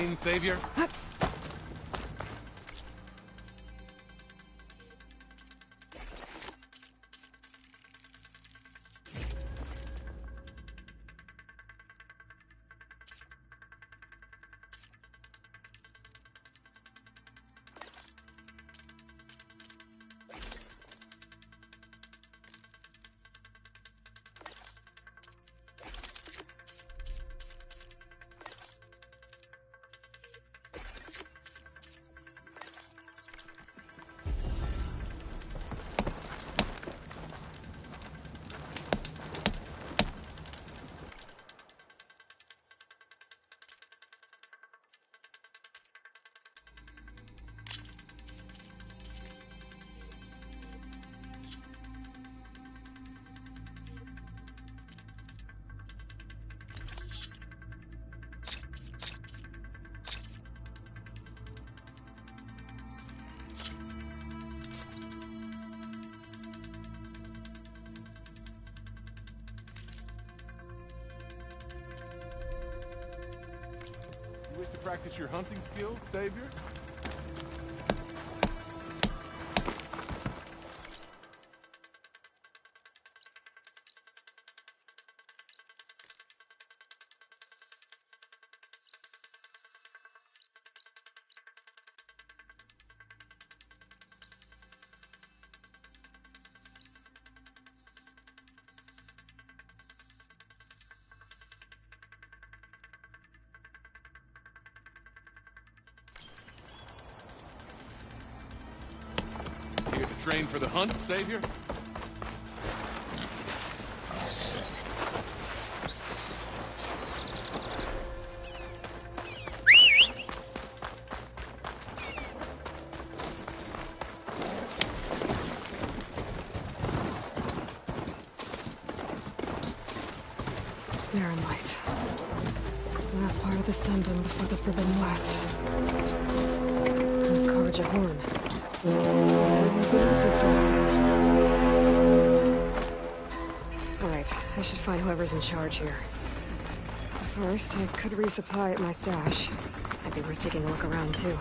train, Savior? You wish to practice your hunting skills, Savior? Here to train for the hunt, Savior? Barren Light. Last part of the Sundom before the Forbidden West. And Karja Horn. Alright, I should find whoever's in charge here. First, I could resupply at my stash. Might be worth taking a look around, too.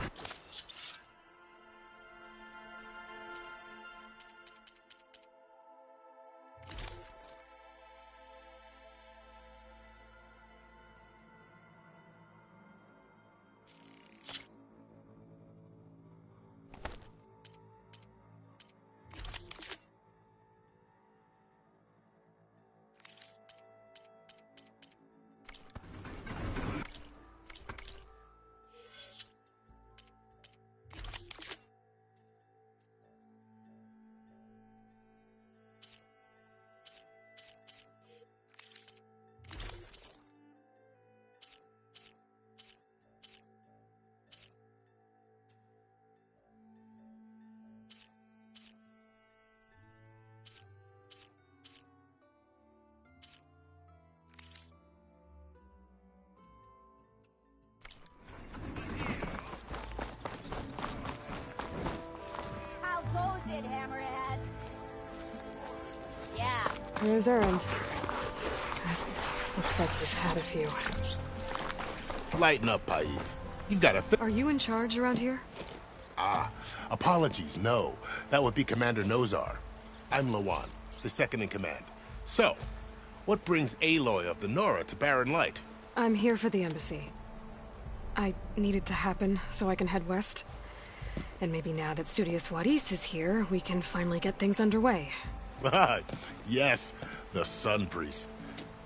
Hammerhead. Yeah. Where's Erend? Looks like he's had a few. Lighten up, Paiz. You've got a Are you in charge around here? Apologies, no. That would be Commander Nozar. I'm Lawan, the second in command. So, what brings Aloy of the Nora to Barren Light? I'm here for the embassy. I need it to happen so I can head west. And maybe now that Studious Wadis is here, we can finally get things underway. Yes, the Sun Priest.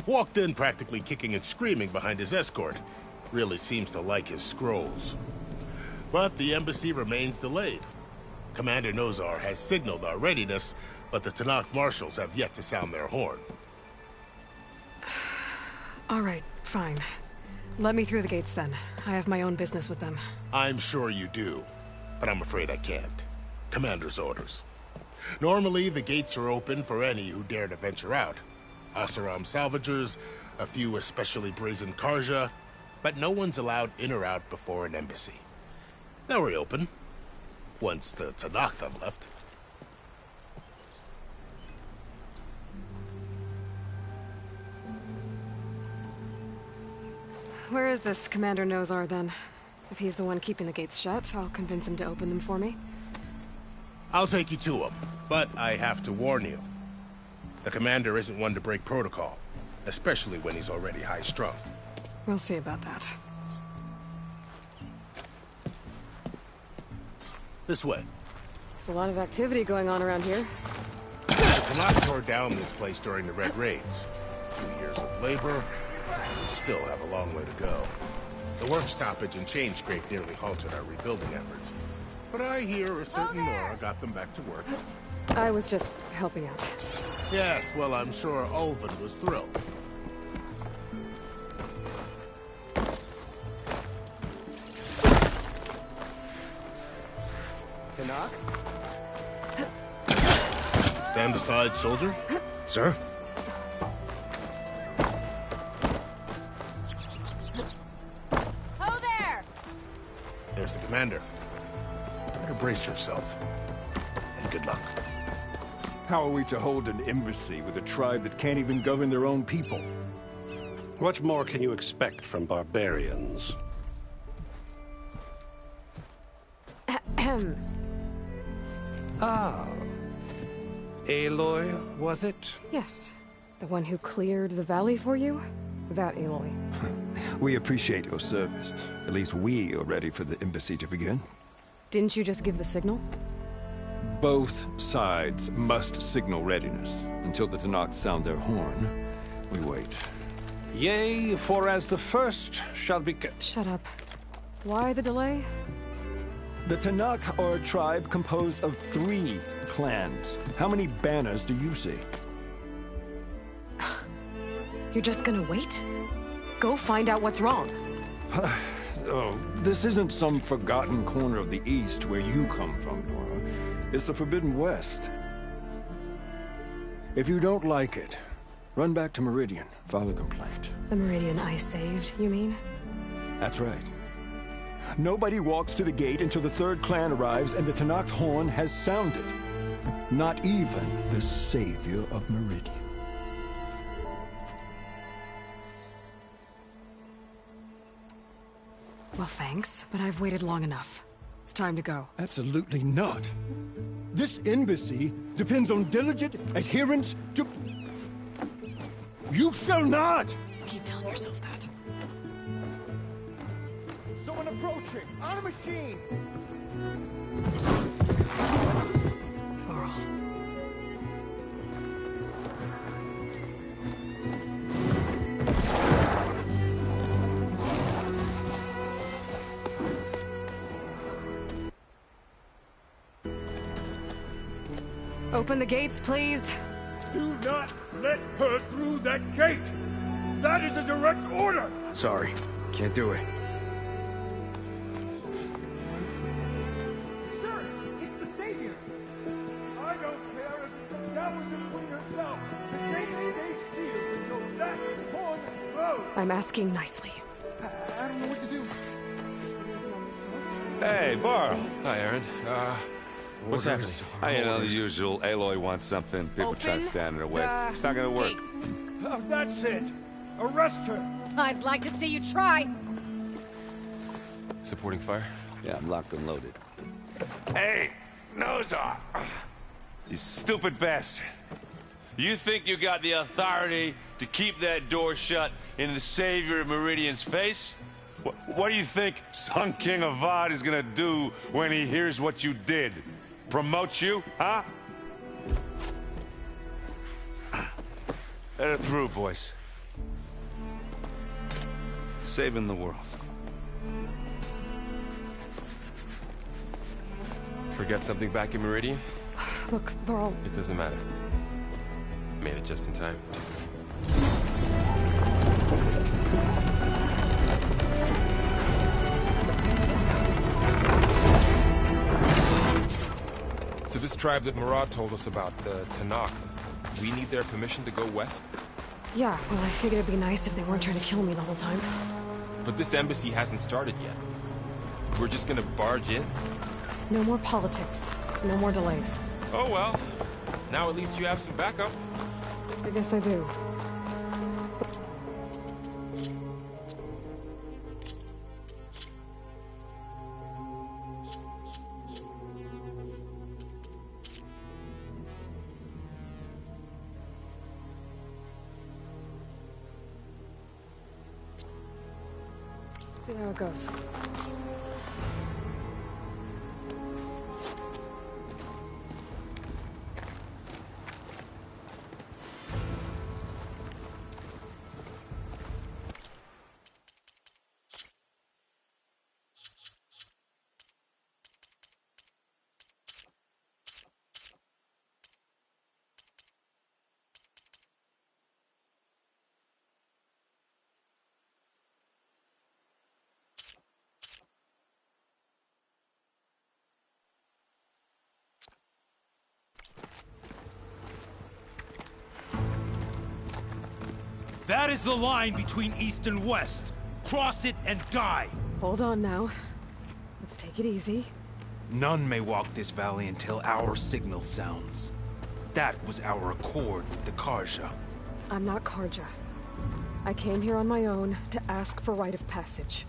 Walked in practically kicking and screaming behind his escort. Really seems to like his scrolls. But the embassy remains delayed. Commander Nozar has signaled our readiness, but the Tenakth marshals have yet to sound their horn. All right, fine. Let me through the gates then. I have my own business with them. I'm sure you do, but I'm afraid I can't. Commander's orders. Normally, the gates are open for any who dare to venture out. Oseram salvagers, a few especially brazen Karja, but no one's allowed in or out before an embassy. They'll reopen, once the Tenakth have left. Where is this Commander Nozar, then? If he's the one keeping the gates shut, I'll convince him to open them for me. I'll take you to him, but I have to warn you. The commander isn't one to break protocol, especially when he's already high-strung. We'll see about that. This way. There's a lot of activity going on around here. The Tanakh tore down this place during the Red Raids. 2 years of labor, we still have a long way to go. The work stoppage and change scrape nearly halted our rebuilding efforts. But I hear a certain Nora got them back to work. I was just helping out. Yes, well, I'm sure Ulvin was thrilled. Tanakh? Stand aside, soldier. Sir? Ho there! There's the commander. Better brace yourself. And good luck. How are we to hold an embassy with a tribe that can't even govern their own people? What more can you expect from barbarians? Ah. Aloy, was it? Yes. The one who cleared the valley for you? That Aloy. We appreciate your service. At least we are ready for the embassy to begin. Didn't you just give the signal? Both sides must signal readiness. Until the Tanakh sound their horn, we wait. Yea, for as the first shall be... Shut up. Why the delay? The Tanakh are a tribe composed of 3 clans. How many banners do you see? You're just gonna wait? Go find out what's wrong. Oh, this isn't some forgotten corner of the East where you come from, Nora. It's the Forbidden West. If you don't like it, run back to Meridian, file a complaint. The Meridian I saved, you mean? That's right. Nobody walks to the gate until the 3rd clan arrives and the Tanakh's horn has sounded. Not even the savior of Meridian. Well, thanks, but I've waited long enough. It's time to go. Absolutely not. This embassy depends on diligent adherence to... You shall not! Keep telling yourself that. Someone approaching! On a machine! Varl. Open the gates, please. Do not let her through that gate! That is a direct order! Sorry, can't do it. Sir, it's the savior! I don't care if it's a Dowager Queen herself! The gate stays sealed until that horn blows! I'm asking nicely. I don't know what to do. Hey, Varl. Hi, Aaron. What's happening? You know, the usual. Aloy wants something. People try to stand in her way. It's not gonna work. Oh, that's it! Arrest her! I'd like to see you try. Supporting fire? Yeah, I'm locked and loaded. Hey, nose off! You stupid bastard. You think you got the authority to keep that door shut in the savior of Meridian's face? What do you think Sun King Avad is gonna do when he hears what you did? Promote you, huh? Let it through, boys. Saving the world. Forget something back in Meridian? Look, Varl. It doesn't matter. Made it just in time. So this tribe that Murad told us about, the Tanakh, we need their permission to go west? Yeah, well, I figured it'd be nice if they weren't trying to kill me the whole time. But this embassy hasn't started yet. We're just gonna barge in? There's no more politics. No more delays. Oh well. Now at least you have some backup. I guess I do. See how it goes. That is the line between East and West. Cross it and die. Hold on now. Let's take it easy. None may walk this valley until our signal sounds. That was our accord with the Carja. I'm not Carja. I came here on my own to ask for rite of passage.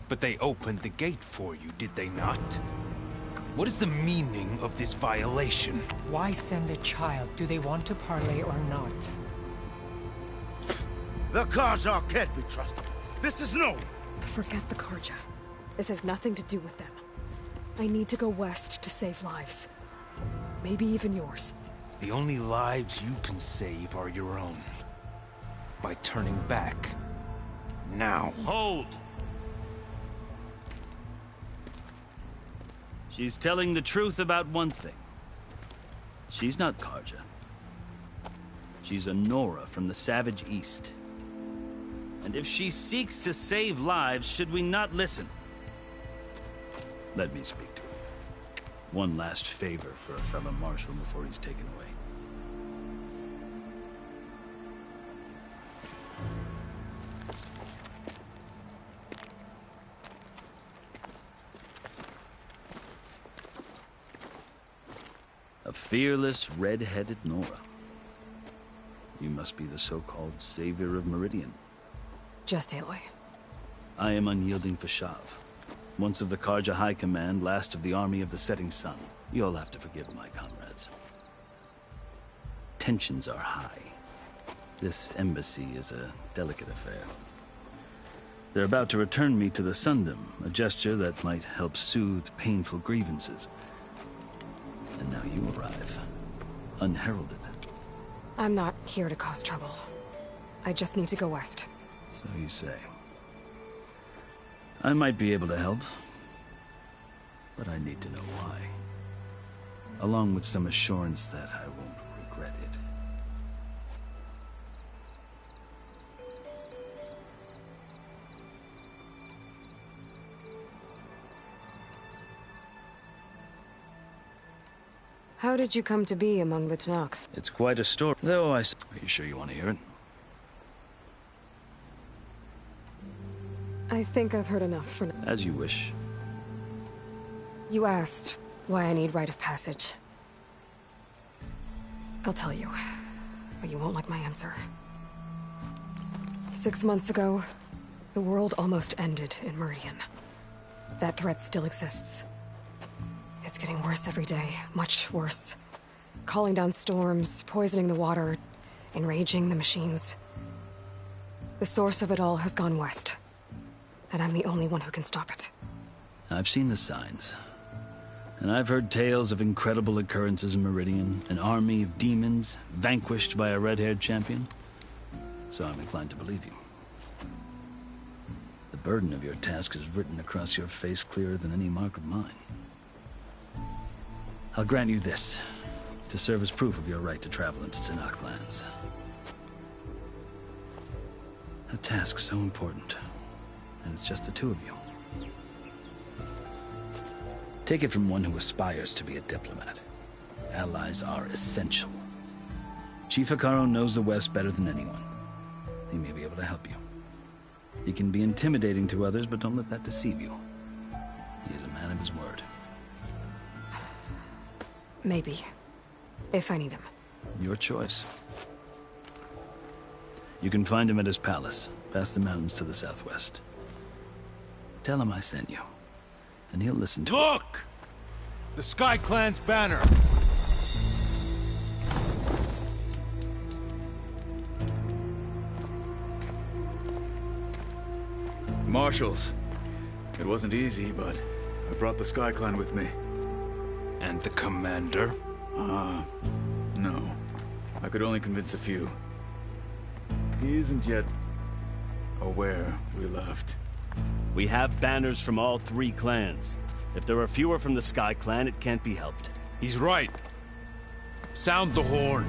But they opened the gate for you, did they not? What is the meaning of this violation? Why send a child? Do they want to parley or not? The Carja can't be trusted. This is known. Forget the Carja. This has nothing to do with them. I need to go west to save lives. Maybe even yours. The only lives you can save are your own. By turning back. Now. Hold! She's telling the truth about one thing. She's not Carja. She's a Nora from the Savage East. And if she seeks to save lives, should we not listen? Let me speak to her. One last favor for a fellow marshal before he's taken away. A fearless, red-headed Nora. You must be the so-called savior of Meridian. Just Aloy. I am unyielding Fashav. Once of the Carja High Command, last of the Army of the Setting Sun. You'll have to forgive my comrades. Tensions are high. This embassy is a delicate affair. They're about to return me to the Sundom, a gesture that might help soothe painful grievances. And now you arrive, unheralded. I'm not here to cause trouble. I just need to go west. So you say. I might be able to help, but I need to know why. Along with some assurance that I won't regret it. How did you come to be among the Tenakth? It's quite a story, though Are you sure you want to hear it? I think I've heard enough for now. As you wish. You asked why I need rite of passage. I'll tell you, but you won't like my answer. 6 months ago, the world almost ended in Meridian. That threat still exists. It's getting worse every day, much worse. Calling down storms, poisoning the water, enraging the machines. The source of it all has gone west. And I'm the only one who can stop it. I've seen the signs. And I've heard tales of incredible occurrences in Meridian, an army of demons vanquished by a red-haired champion. So I'm inclined to believe you. The burden of your task is written across your face clearer than any mark of mine. I'll grant you this, to serve as proof of your right to travel into Tenakth lands. A task so important, and it's just the two of you. Take it from one who aspires to be a diplomat. Allies are essential. Chief Hekarro knows the West better than anyone. He may be able to help you. He can be intimidating to others, but don't let that deceive you. He is a man of his word. Maybe. If I need him. Your choice. You can find him at his palace, past the mountains to the southwest. Tell him I sent you, and he'll listen to Look! The Sky Clan's banner! Marshals, It wasn't easy, but I brought the Sky Clan with me. And the commander? No. I could only convince a few. He isn't yet aware we left. We have banners from all 3 clans. If there are fewer from the Sky Clan, it can't be helped. He's right. Sound the horn.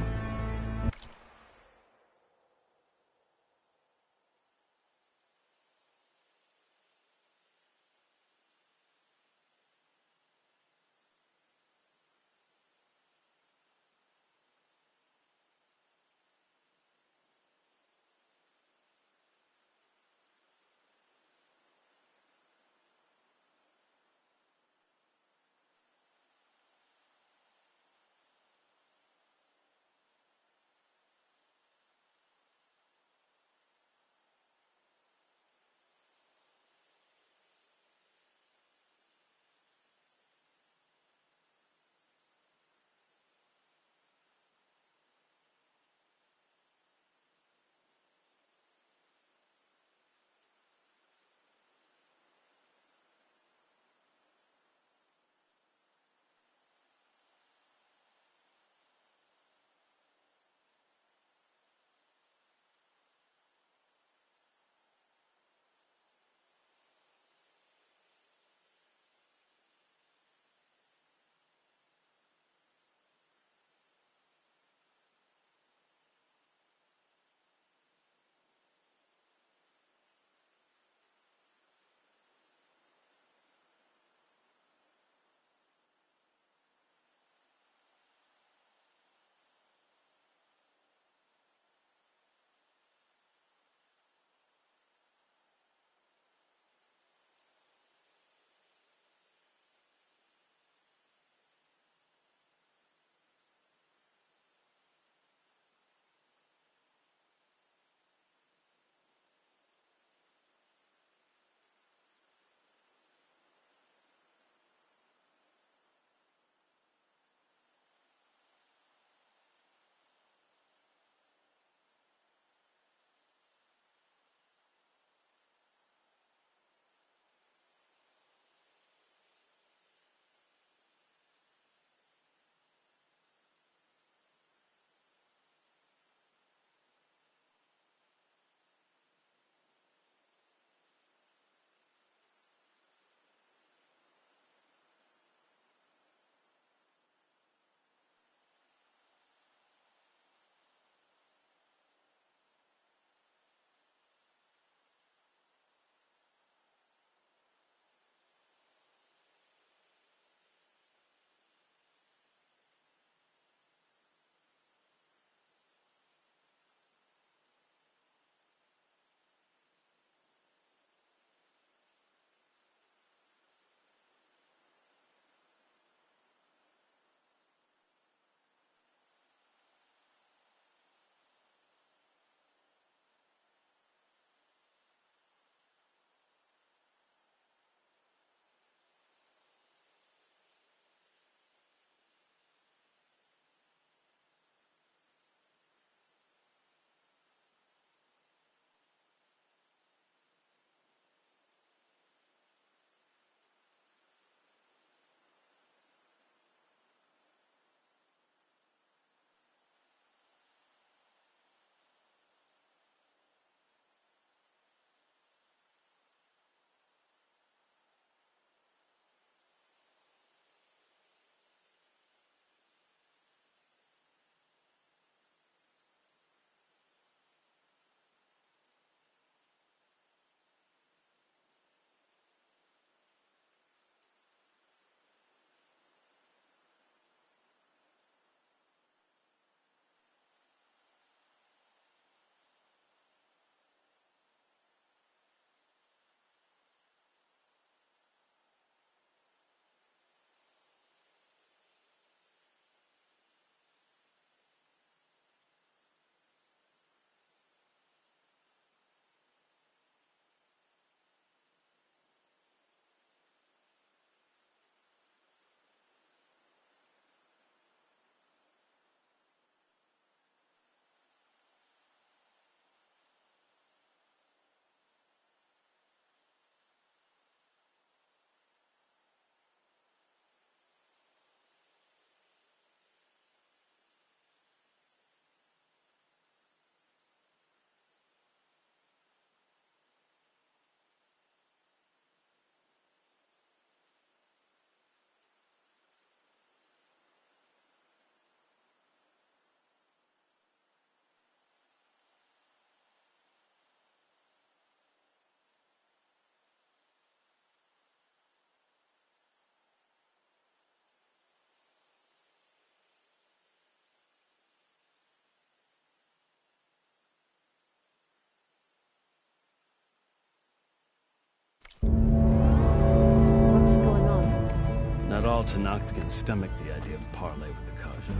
Tenakth can stomach the idea of parley with the Carja.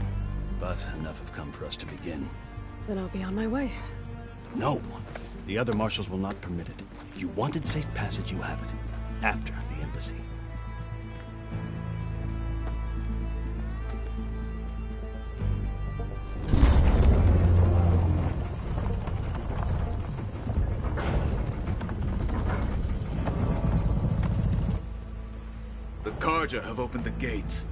But enough have come for us to begin. Then I'll be on my way. No! The other marshals will not permit it. You wanted safe passage, you have it. After the embassy. The Carja have opened the gates.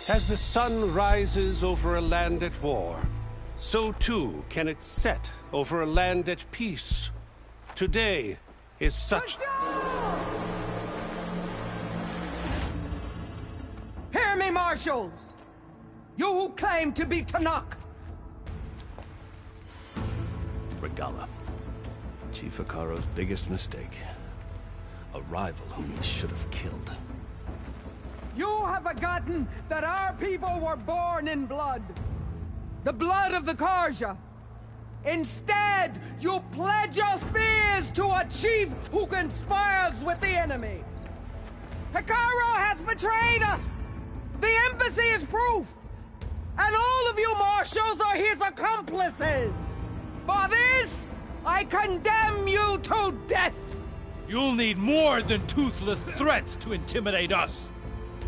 As the sun rises over a land at war, so too can it set over a land at peace. Today is such... Hear me, marshals! You who claim to be Tenakth! Regalla. Chief Hekarro's biggest mistake. A rival whom he should have killed. You have forgotten that our people were born in blood. The blood of the Carja. Instead, you pledge your spears to a chief who conspires with the enemy. Hekarro has betrayed us! The embassy is proof! And all of you marshals are his accomplices! For this, I condemn you to death! You'll need more than toothless threats to intimidate us.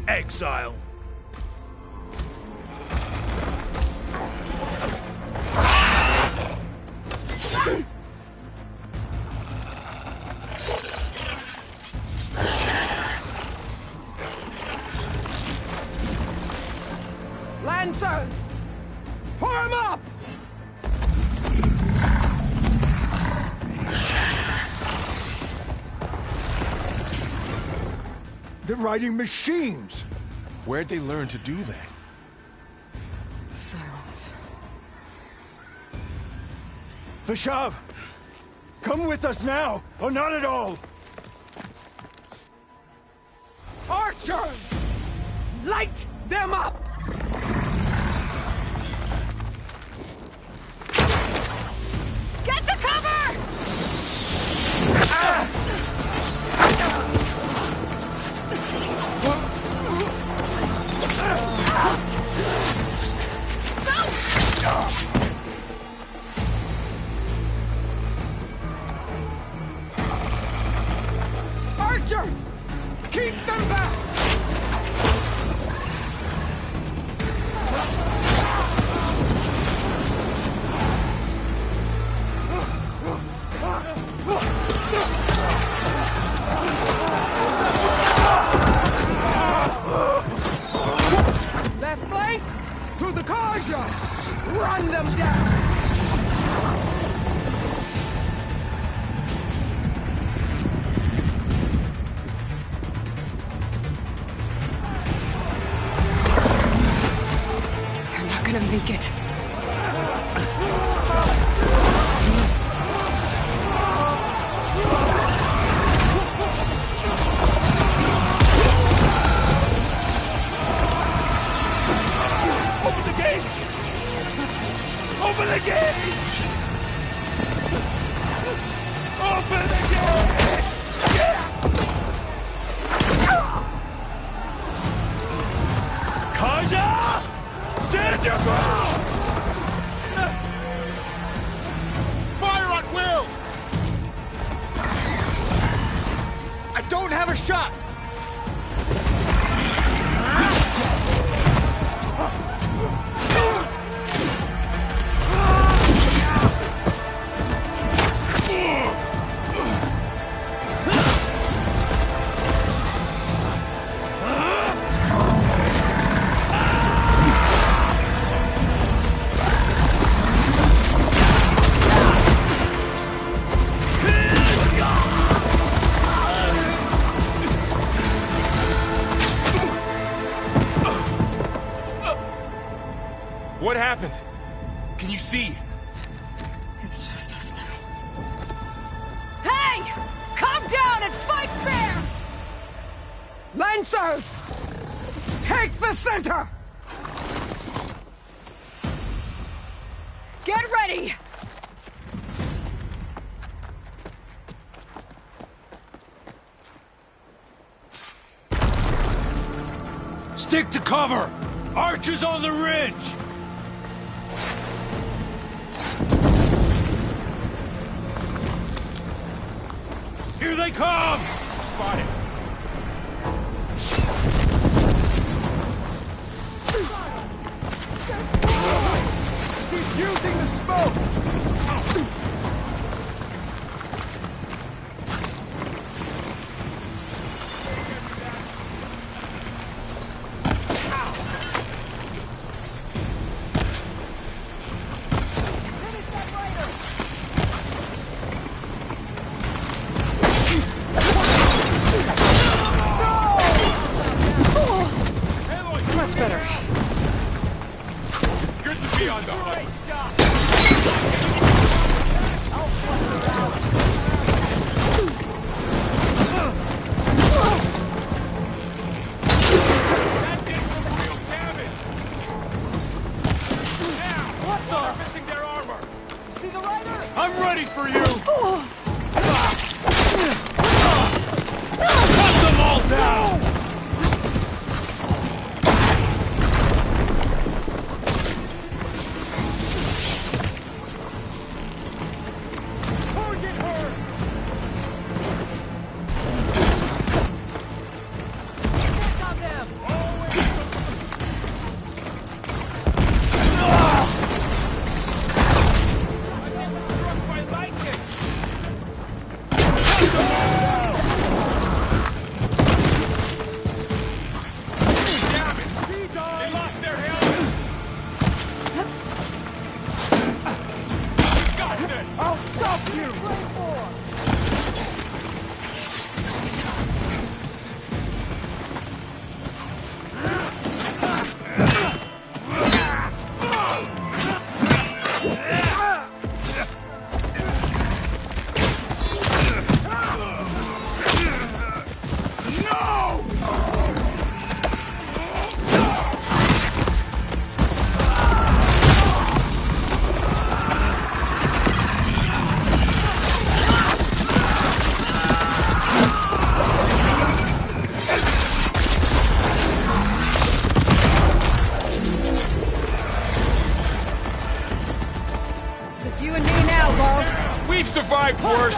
Exile. Lancers! Form up! They're riding machines! Where'd they learn to do that? Silence. Vashav! Come with us now, or not at all! Archers! Light them up! Get to cover! Archers! Keep them back! Left flank! To the Carja! Run them down! They're not gonna make it. Open the gates! Open the gates! Open the gates! Carja! Stand your ground! Fire at will! I don't have a shot! What happened? you see? It's just us now. Hey! Calm down and fight fair! Lancers! Take the center! Get ready! Stick to cover! Archers on the ridge! Here they come! Spotted. He's using the smoke! Much better. Good to be on the hunt. That did some real damage! Now! What the? They're missing their armor! See the rider? I'm ready for you! Cut them all down! Target her! Check on them! They lost their helmet! You got this! I'll stop you! Just you and me now, Bo. We've survived worse.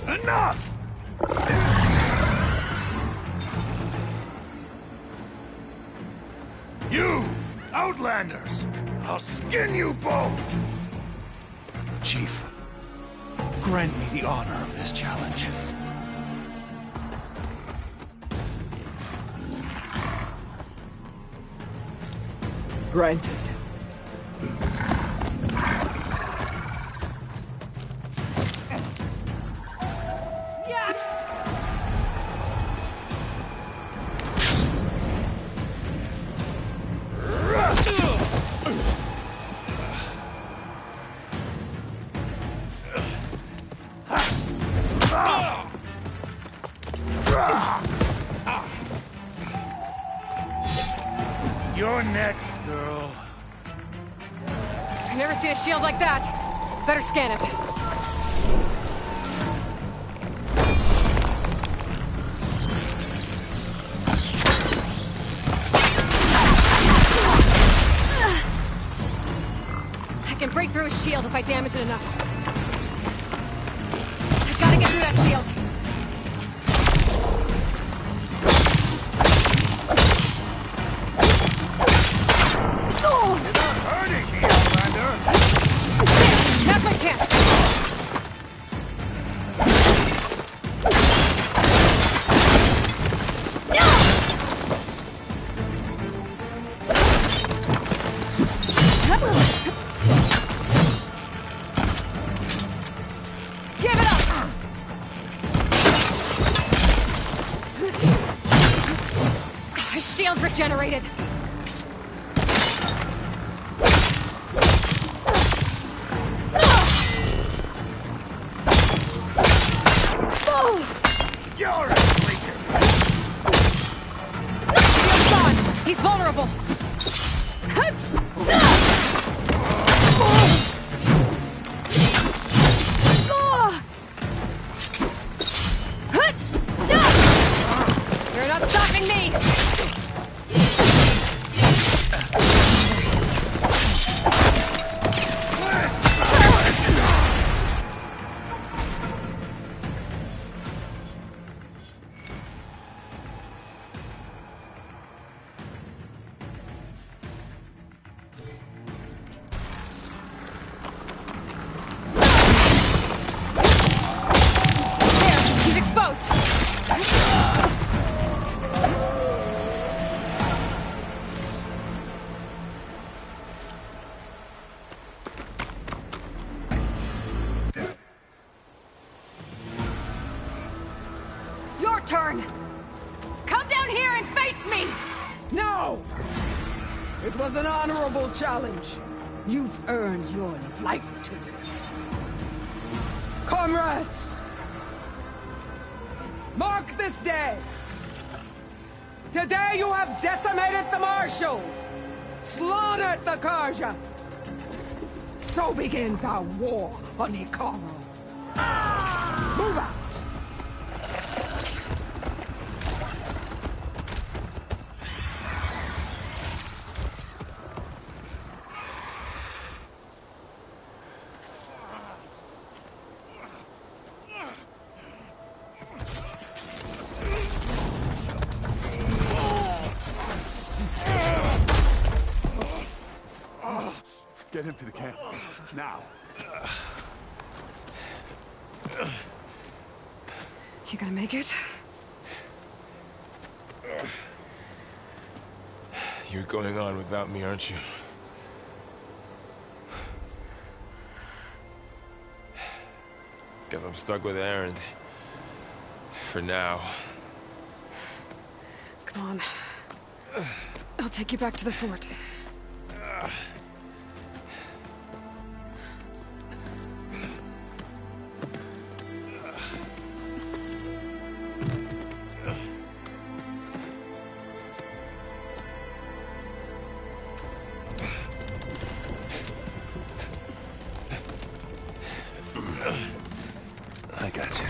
Enough! You, Outlanders! I'll skin you both! Chief, grant me the honor of this challenge. Granted. You're next, girl. I've never seen a shield like that. Better scan it. through his shield if I damage it enough. I gotta get through that shield. You're not hurting me, Outlander! That's my chance! Give it up! His shield regenerated. You're a freaker! Shield's gone. He's vulnerable. You're not stopping me! There, he's exposed! Your turn! Come down here and face me! No! It was an honorable challenge. You've earned your life today. Comrades! Mark this day! Today you have decimated the Marshals! Slaughtered the Karja! So begins our war on Ikaro. Move out! Get him to the camp. Now. You gonna make it? You're going on without me, aren't you? Guess I'm stuck with Aaron. For now. Come on. I'll take you back to the fort. I got you.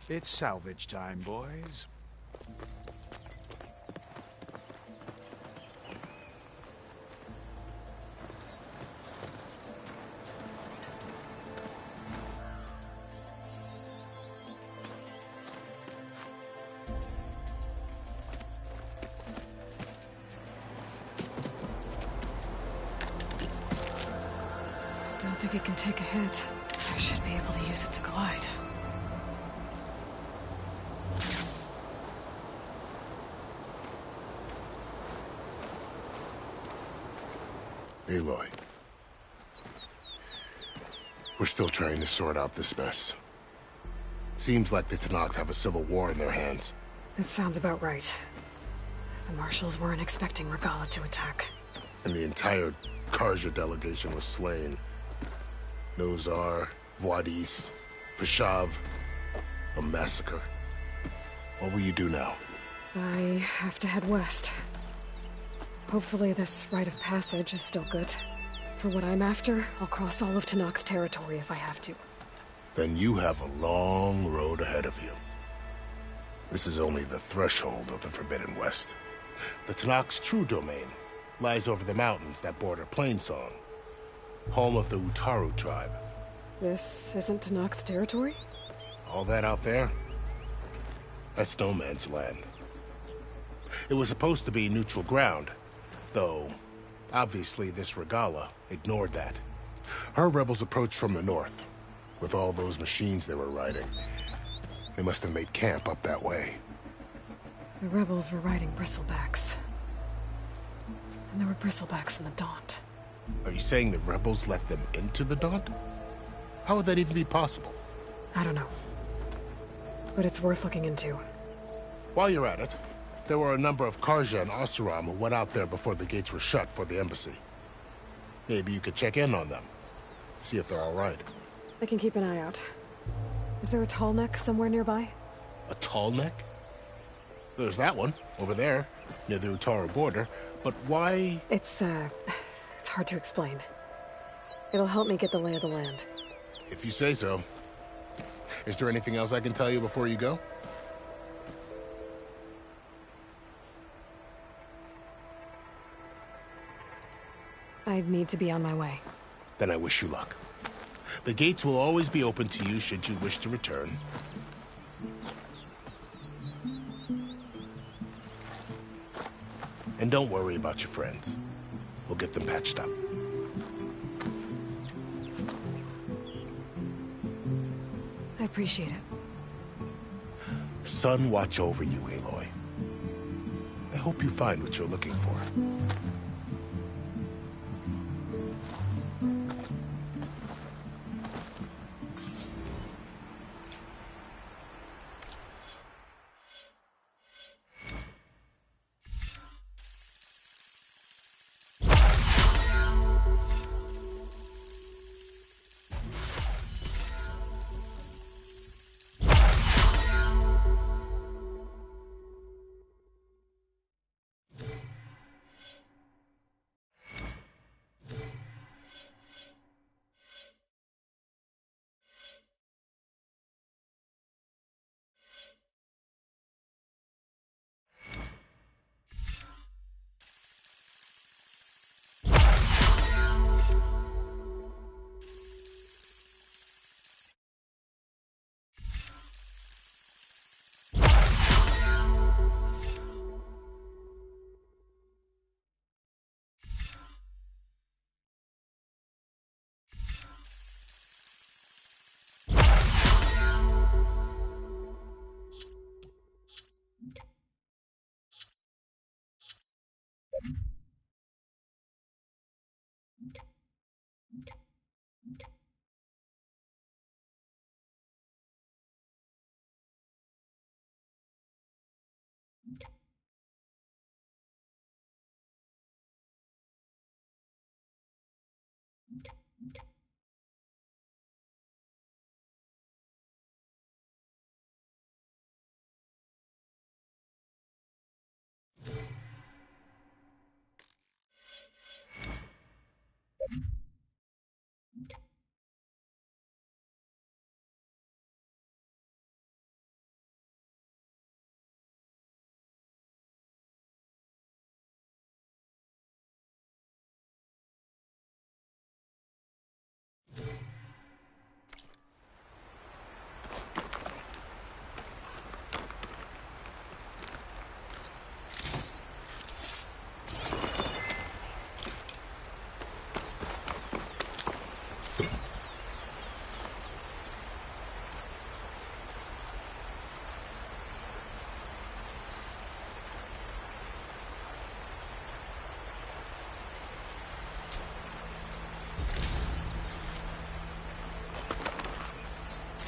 It's salvage time, boys. Don't think it can take a hit. I should be able to use it to glide. Aloy. We're still trying to sort out this mess. Seems like the Tenakth have a civil war in their hands. That sounds about right. The Marshals weren't expecting Regalla to attack. And the entire Karja delegation was slain. Nozar, Vuadis, Fashav. A massacre. What will you do now? I have to head west. Hopefully this rite of passage is still good. For what I'm after, I'll cross all of Tenakth territory if I have to. Then you have a long road ahead of you. This is only the threshold of the Forbidden West. The Tenakth's true domain lies over the mountains that border Plainsong, home of the Utaru tribe. This isn't Tenakth territory? All that out there? That's no man's land. It was supposed to be neutral ground, though obviously this Regalla ignored that. Her rebels approached from the north, with all those machines they were riding. They must have made camp up that way. The rebels were riding bristlebacks. And there were bristlebacks in the Daunt. Are you saying the rebels let them into the Daunt? How would that even be possible? I don't know. But it's worth looking into. While you're at it, there were a number of Carja and Oseram who went out there before the gates were shut for the embassy. Maybe you could check in on them. See if they're all right. I can keep an eye out. Is there a tall neck somewhere nearby? A tall neck? There's that one, over there, near the Utaru border. But why? It's hard to explain. It'll help me get the lay of the land. If you say so. Is there anything else I can tell you before you go? I'd need to be on my way. Then I wish you luck. The gates will always be open to you should you wish to return. And don't worry about your friends. We'll get them patched up. I appreciate it. Sun watch over you, Aloy. I hope you find what you're looking for.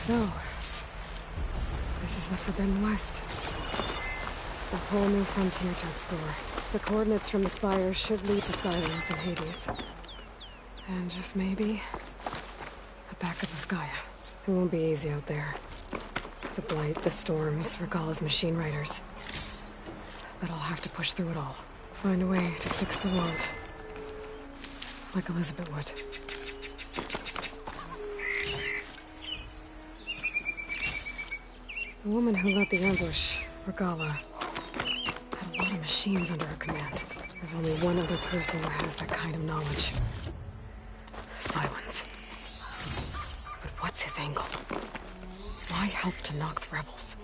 So, this is the Forbidden West. A whole new frontier to explore. The coordinates from the spires should lead to Silence and Hades. And just maybe, a backup of Gaia. It won't be easy out there. The Blight, the Storms, Regalla's machine riders. But I'll have to push through it all. Find a way to fix the world. Like Elizabeth would. The woman who led the ambush, Regalla, had a lot of machines under her command. There's only one other person who has that kind of knowledge. Silence. But what's his angle? Why help to knock the rebels?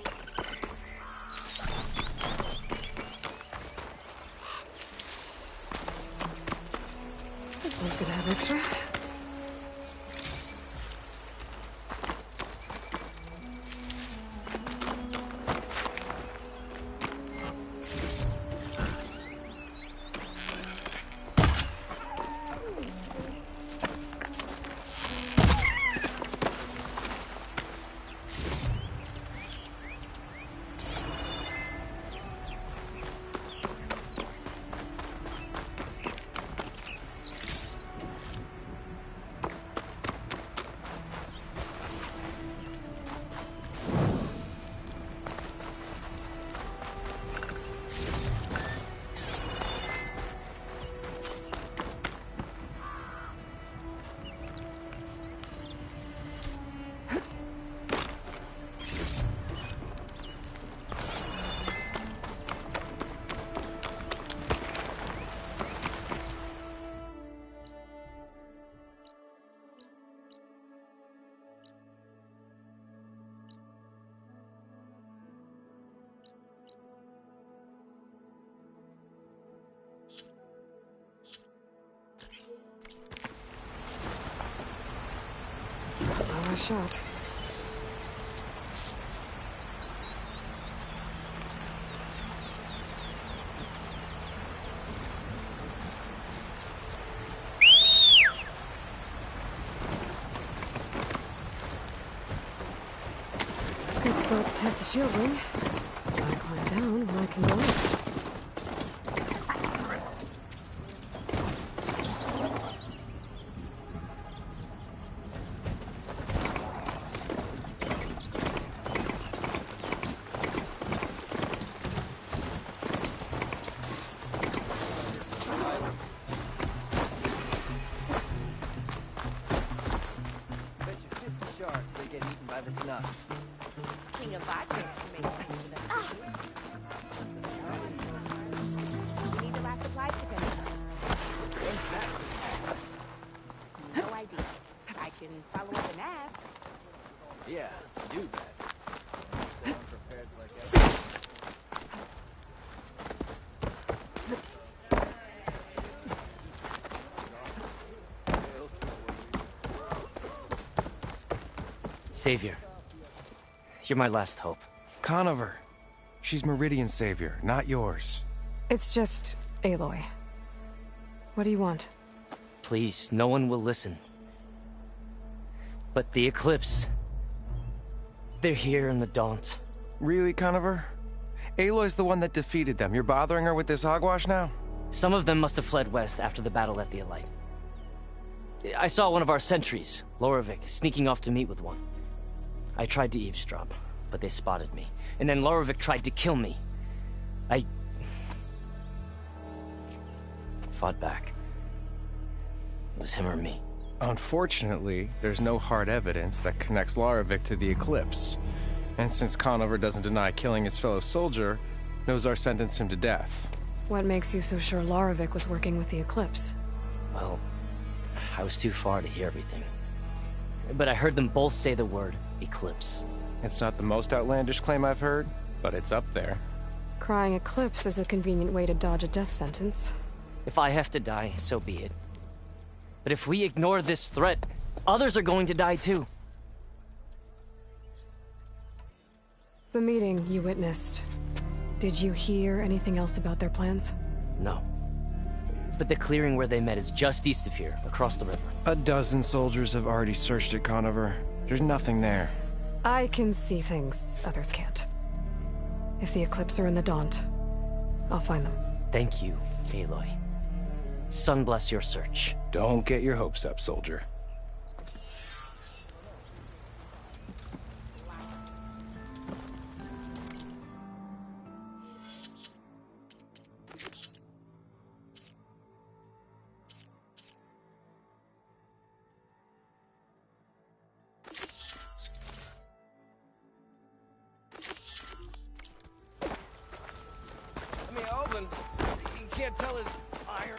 This one's gonna have extra. Shot. Good spot to test the shield ring. I climb down when I can go up. King of vodka makes sense to them. You need the last supplies to finish up. No idea. I can follow up and ask. Yeah, do that. Savior. You're my last hope. Conover. She's Meridian's savior, not yours. It's just Aloy. What do you want? Please, no one will listen. But the Eclipse... they're here in the Daunt. Really, Conover? Aloy's the one that defeated them. You're bothering her with this hogwash now? Some of them must have fled west after the battle at the Elite. I saw one of our sentries, Loravik, sneaking off to meet with one. I tried to eavesdrop, but they spotted me. And then Loravik tried to kill me. I... fought back. It was him or me. Unfortunately, there's no hard evidence that connects Loravik to the Eclipse. And since Conover doesn't deny killing his fellow soldier, Nozar sentenced him to death. What makes you so sure Loravik was working with the Eclipse? Well, I was too far to hear everything. But I heard them both say the word Eclipse. It's not the most outlandish claim I've heard, but it's up there. Crying Eclipse is a convenient way to dodge a death sentence. If I have to die, so be it. But if we ignore this threat, others are going to die too. The meeting you witnessed. Did you hear anything else about their plans? No. But the clearing where they met is just east of here, across the river. A dozen soldiers have already searched it, Conover. There's nothing there. I can see things others can't. If the Eclipse are in the Daunt, I'll find them. Thank you, Aloy. Sun bless your search. Don't get your hopes up, soldier. me, Alvin. You can't tell his iron.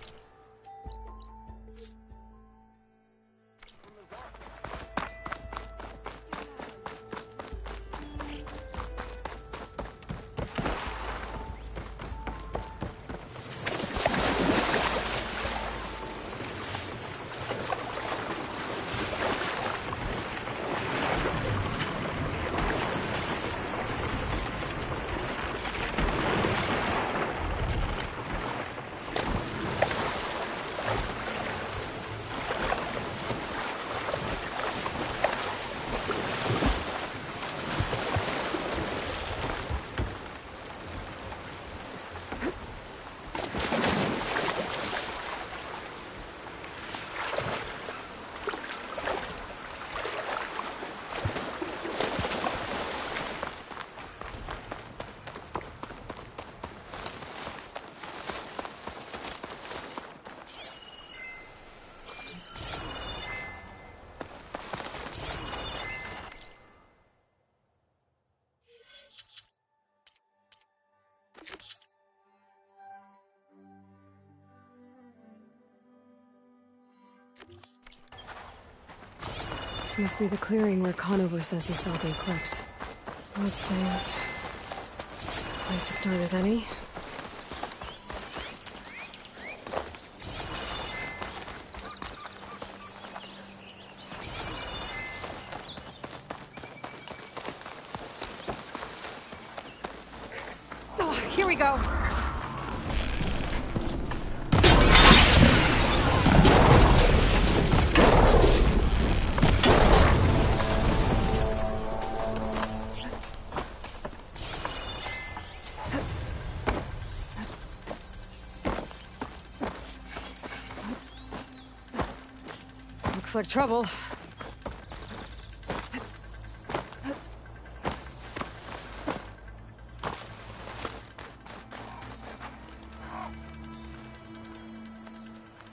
This must be the clearing where Conover says he saw the eclipse. Bloodstains. It's a place to start as any. Oh, here we go. Looks like trouble.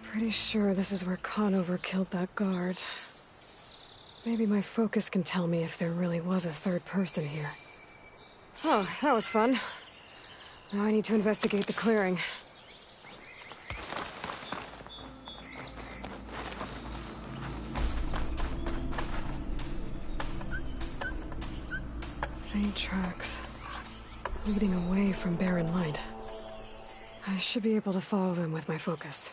Pretty sure this is where Conover killed that guard. Maybe my focus can tell me if there really was a third person here. Oh, that was fun. Now I need to investigate the clearing. Faint tracks, leading away from barren light. I should be able to follow them with my focus.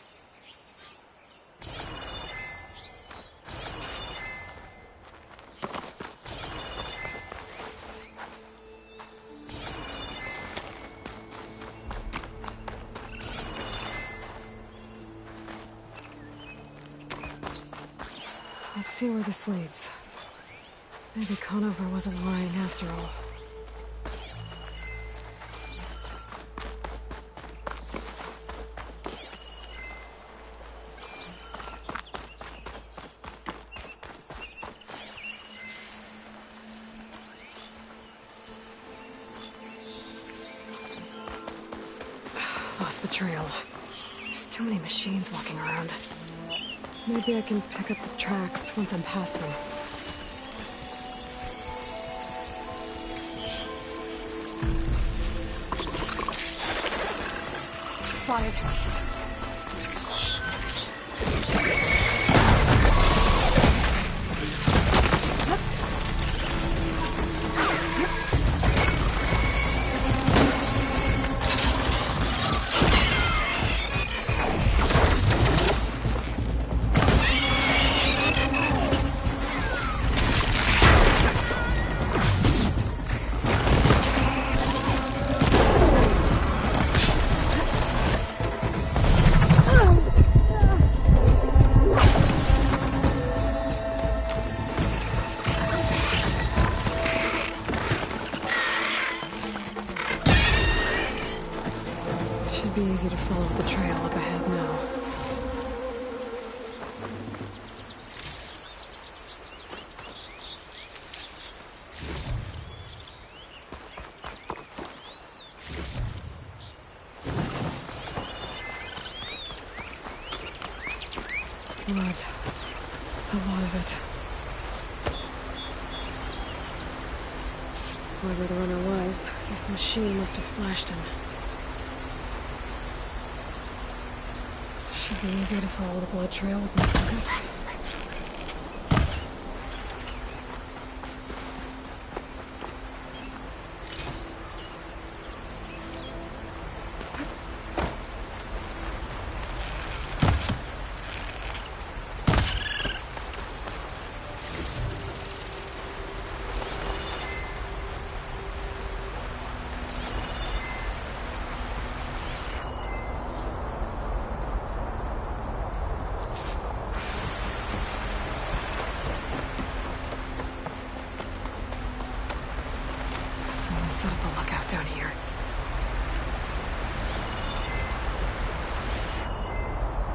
Let's see where this leads. Maybe Conover wasn't lying after all. Lost the trail. There's too many machines walking around. Maybe I can pick up the tracks once I'm past them. Spotted. Easy to follow the trail up ahead now. Blood. A lot of it. Whoever the runner was, this machine must have slashed him. Should be easy to follow the blood trail with my focus. Set up a lookout down here.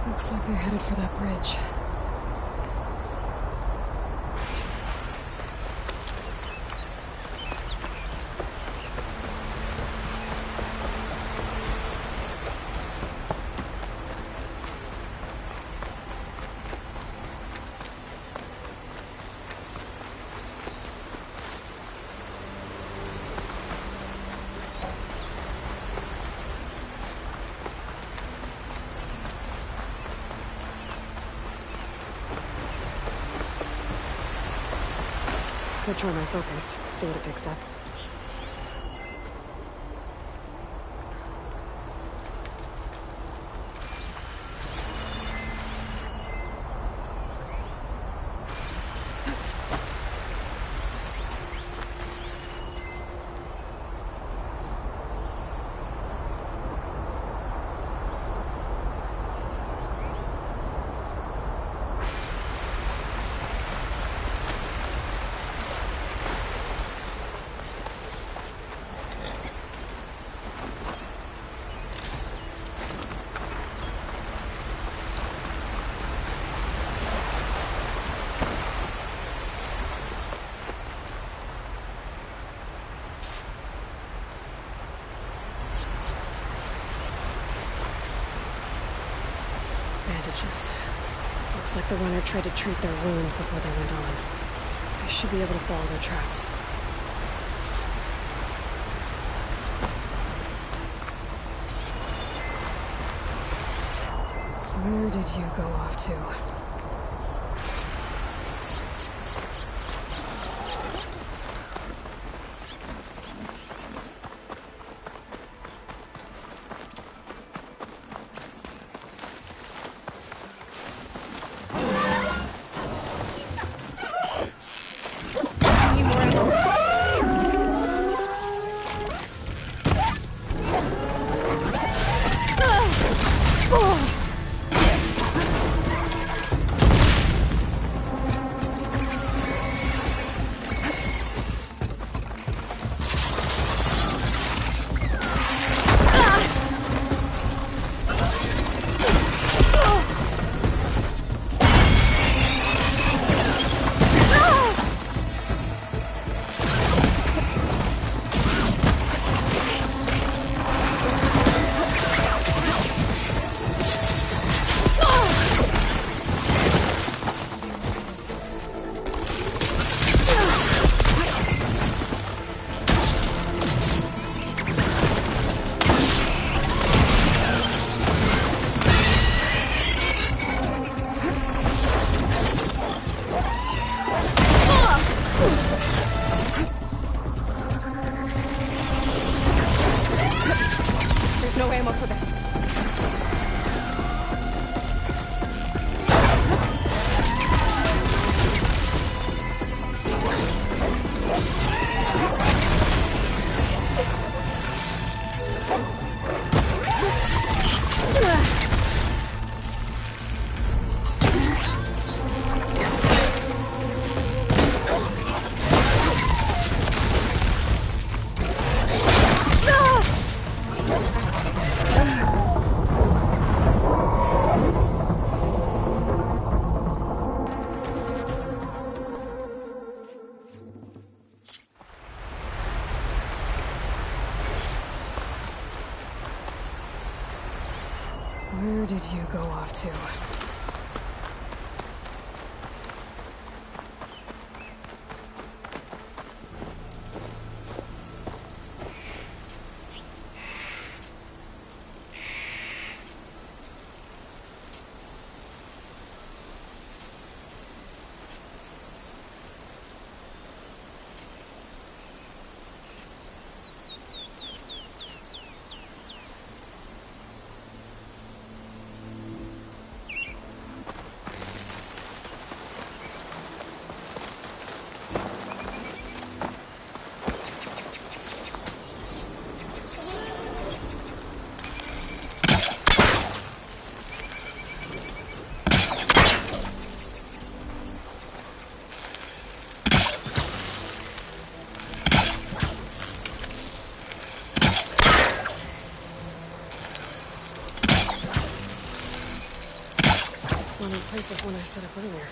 Looks like they're headed for that bridge. Go try my focus, see what it picks up. Bandages. Looks like the runner tried to treat their wounds before they went on. I should be able to follow their tracks. Where did you go off to? No ammo for this. Where did you go off to? funny places when I set up earlier.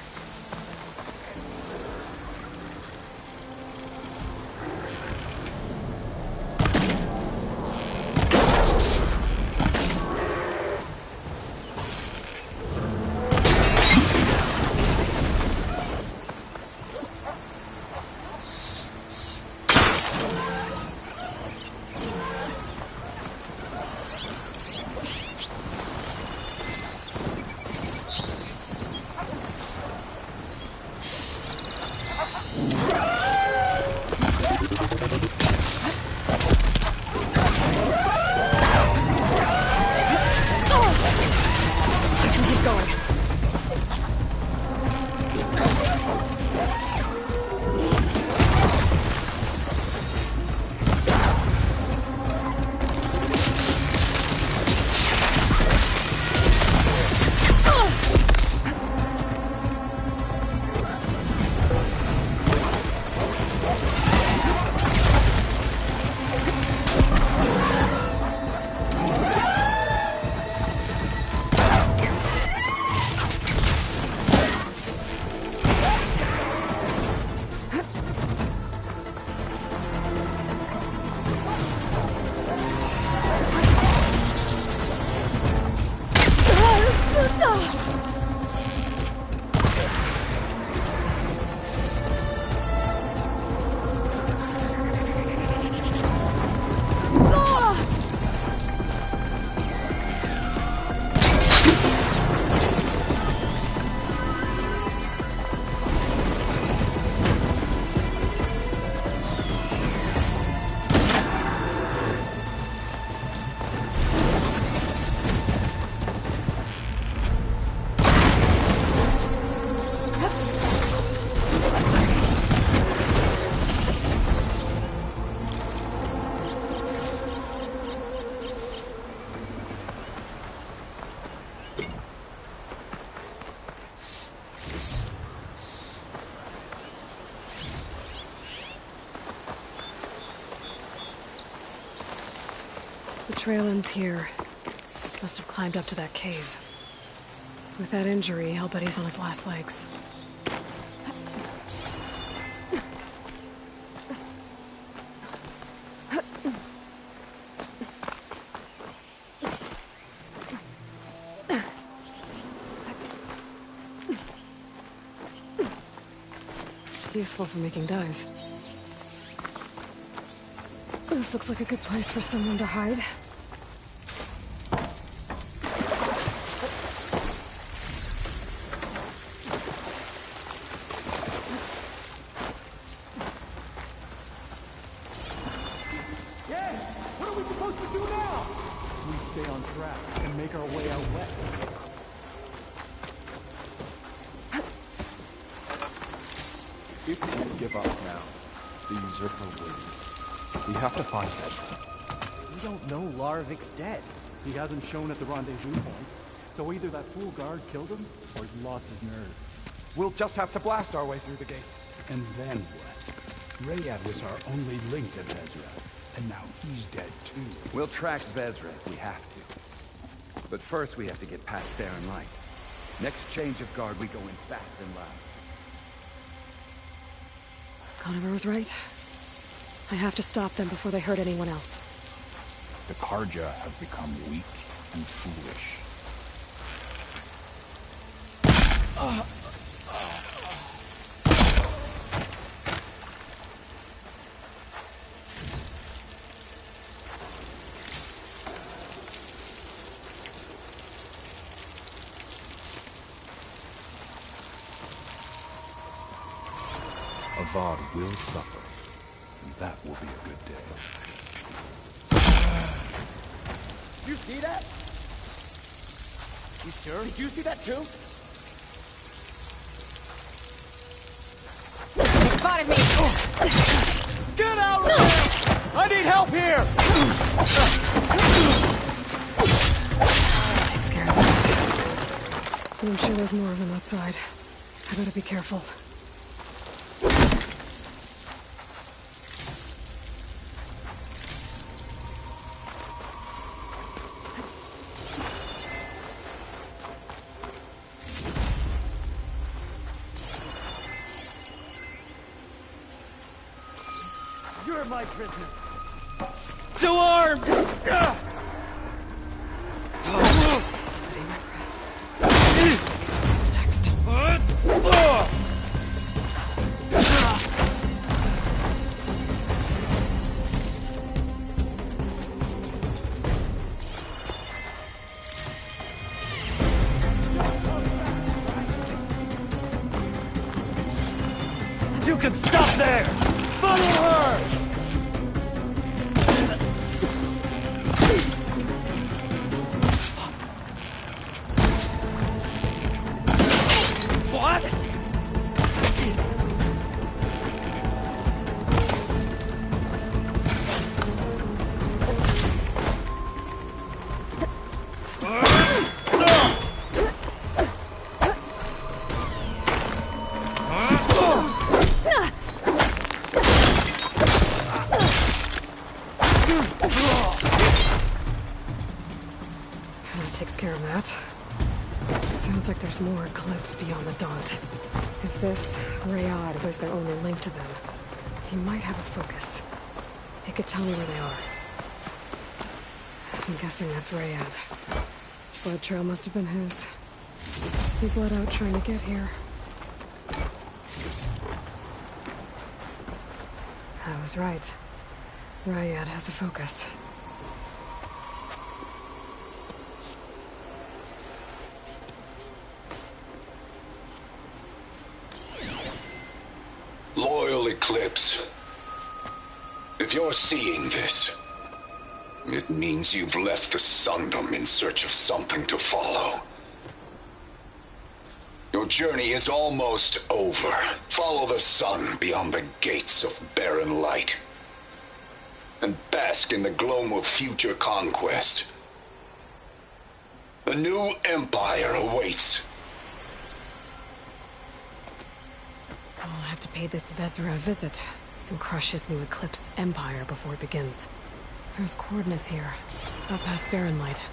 The trail ends here. Must have climbed up to that cave. With that injury, I'll bet he's on his last legs. Useful for making dyes. This looks like a good place for someone to hide. Yeah! What are we supposed to do now? We stay on track and make our way out west. If we give up now, the usurper wins. We have to find Vezra. We don't know Larovik's dead. He hasn't shown at the rendezvous point. So either that fool guard killed him, or he's lost his nerve. We'll just have to blast our way through the gates. And then what? Rayad was our only link to Vezra, and now he's dead too. We'll track Vezra if we have to. But first we have to get past Baron Light. Next change of guard, we go in fast and loud. Conover was right. I have to stop them before they hurt anyone else. The Carja have become weak and foolish. Avad will suffer, and that will be a good day. You see that? You sure? Did you see that too? Spotted me! Get out of there! I need help here! Takes care of that. I'm sure there's more of them outside. I better be careful. my prisoner. To arms! What's next? You can stop there! Follow her! What? That takes care of that. Sounds like there's more Eclipse beyond the Daunt. If this Rayad was their only link to them, he might have a focus. He could tell me where they are. I'm guessing that's Rayad. Blood trail must have been his. He bled out trying to get here. I was right. Rayad has a focus. Loyal Eclipse, if you're seeing this, it means you've left the Sundom in search of something to follow. Your journey is almost over. Follow the sun beyond the gates of barren light, and bask in the gloam of future conquest. The new empire awaits. I'll have to pay this Vezra a visit and crush his new Eclipse empire before it begins. There's coordinates here, out past Barren Light.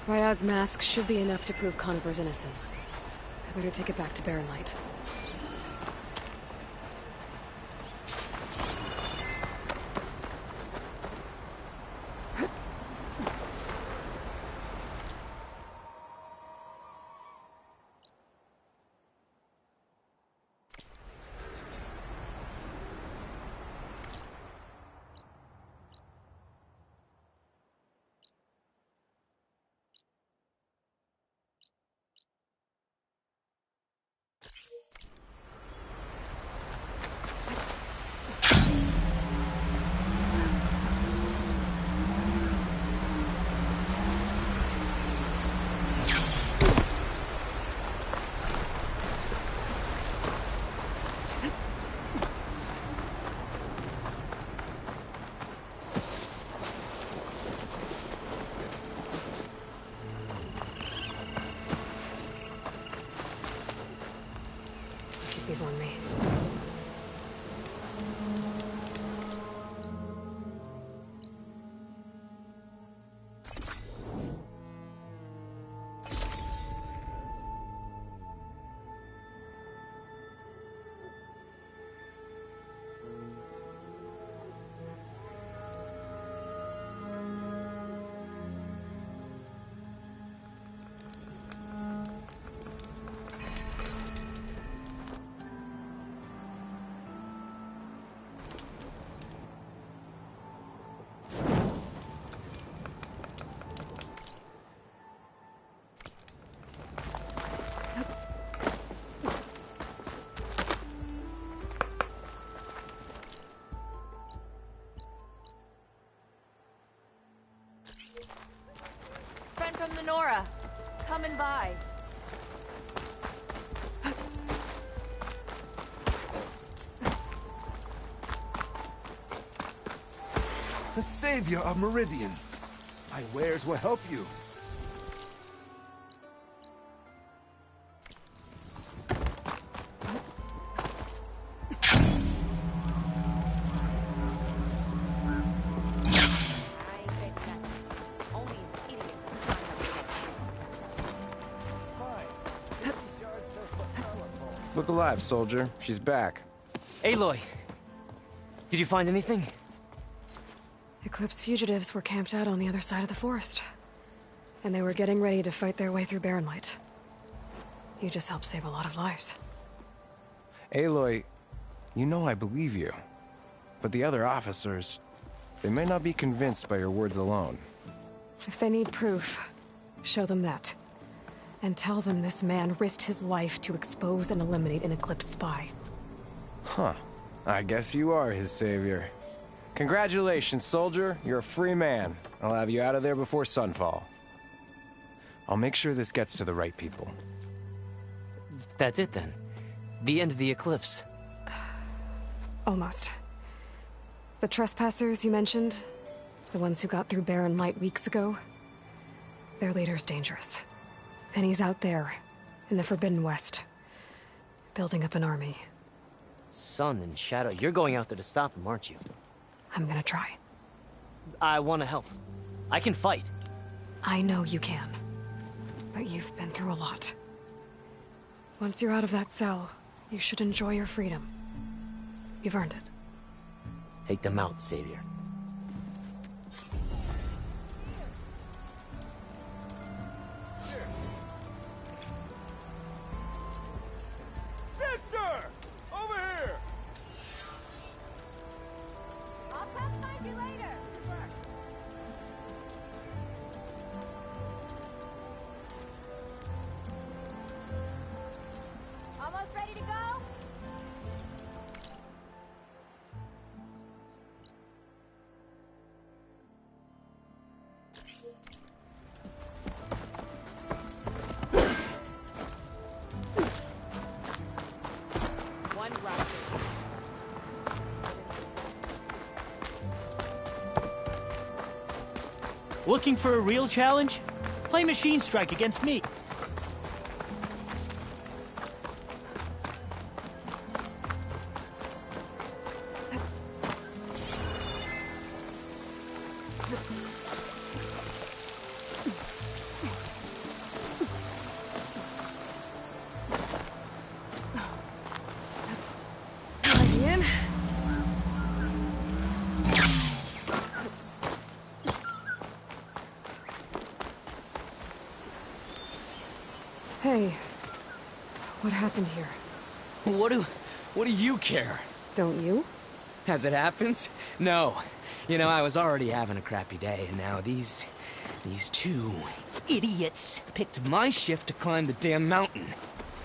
Ryad's mask should be enough to prove Conover's innocence. I better take it back to Barren Light. He's on me. From the Nora, coming by. The savior of Meridian. My wares will help you. Look alive, soldier. She's back. Aloy! Did you find anything? Eclipse fugitives were camped out on the other side of the forest. And they were getting ready to fight their way through Barren Light. You just helped save a lot of lives. Aloy, you know I believe you. But the other officers, they may not be convinced by your words alone. If they need proof, show them that. And tell them this man risked his life to expose and eliminate an Eclipse spy. Huh. I guess you are his savior. Congratulations, soldier. You're a free man. I'll have you out of there before sunfall. I'll make sure this gets to the right people. That's it then. The end of the Eclipse. Almost. The trespassers you mentioned, the ones who got through Barren Light weeks ago, their leader's dangerous. And he's out there, in the Forbidden West, building up an army. Sun and Shadow, you're going out there to stop him, aren't you? I'm gonna try. I want to help. I can fight. I know you can. But you've been through a lot. Once you're out of that cell, you should enjoy your freedom. You've earned it. Take them out, Savior. Sister! Over here! I'll come find you later. Almost ready to go? One rocket. Looking for a real challenge? Play Machine Strike against me. In. Hey, what happened here? What do you care? Don't you? As it happens? No. You know, I was already having a crappy day, and now these two idiots picked my shift to climb the damn mountain.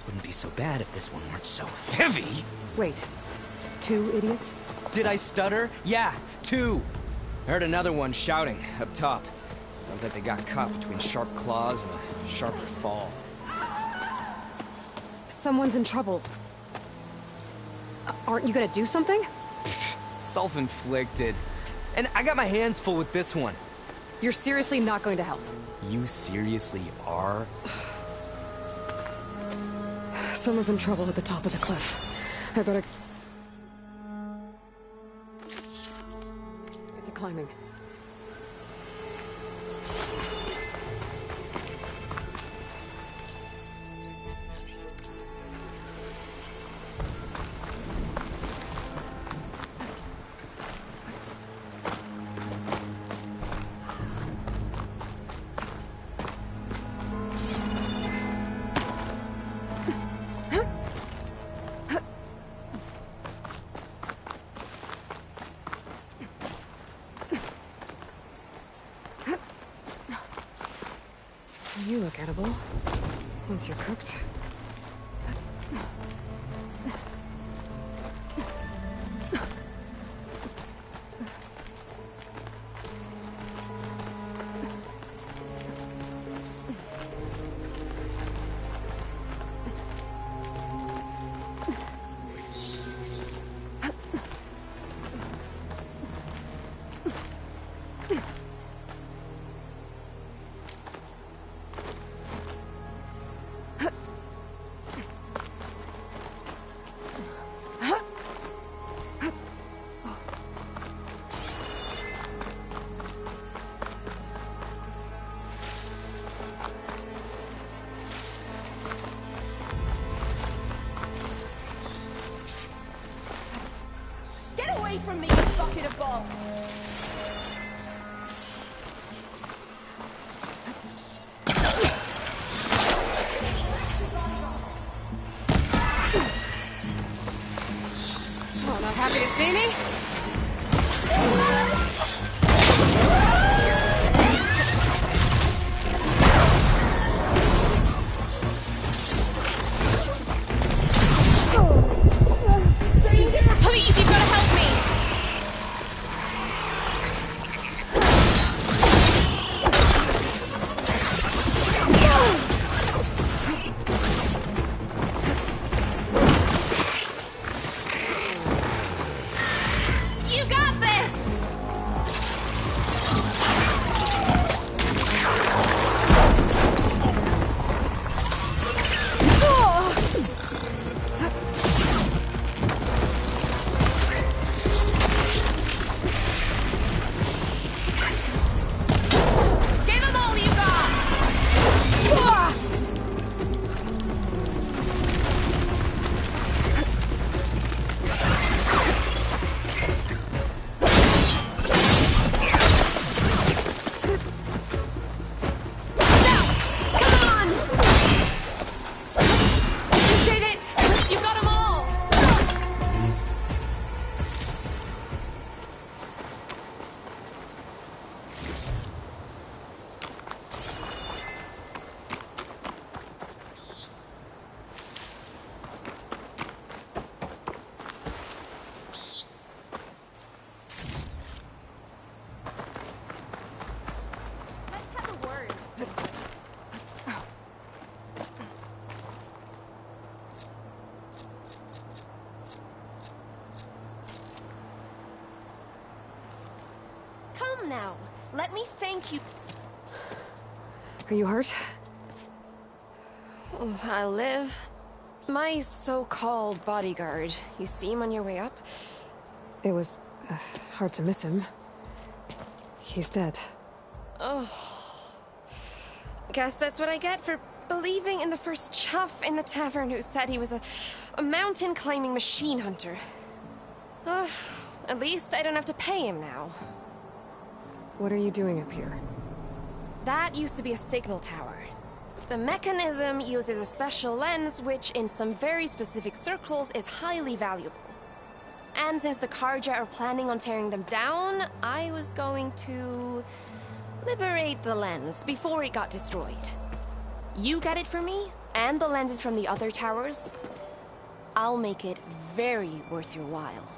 Wouldn't be so bad if this one weren't so heavy. Wait, 2 idiots? Did I stutter? Yeah, 2. Heard another one shouting up top. Sounds like they got caught between sharp claws and a sharper fall. Someone's in trouble. Aren't you gonna do something? Self-inflicted. And I got my hands full with this one. You're seriously not going to help? You seriously are? Someone's in trouble at the top of the cliff. I better... Get to climbing. You look edible. Once you're cooked. Come now. Let me thank you. Are you hurt? I live. My so-called bodyguard. You see him on your way up? It was hard to miss him. He's dead. Oh. Guess that's what I get for believing in the first chuff in the tavern who said he was a mountain-climbing machine hunter. At least I don't have to pay him now. What are you doing up here? That used to be a signal tower. The mechanism uses a special lens which, in some very specific circles, is highly valuable. And since the Carja are planning on tearing them down, I was going to liberate the lens before it got destroyed. You get it for me, and the lenses from the other towers. I'll make it very worth your while.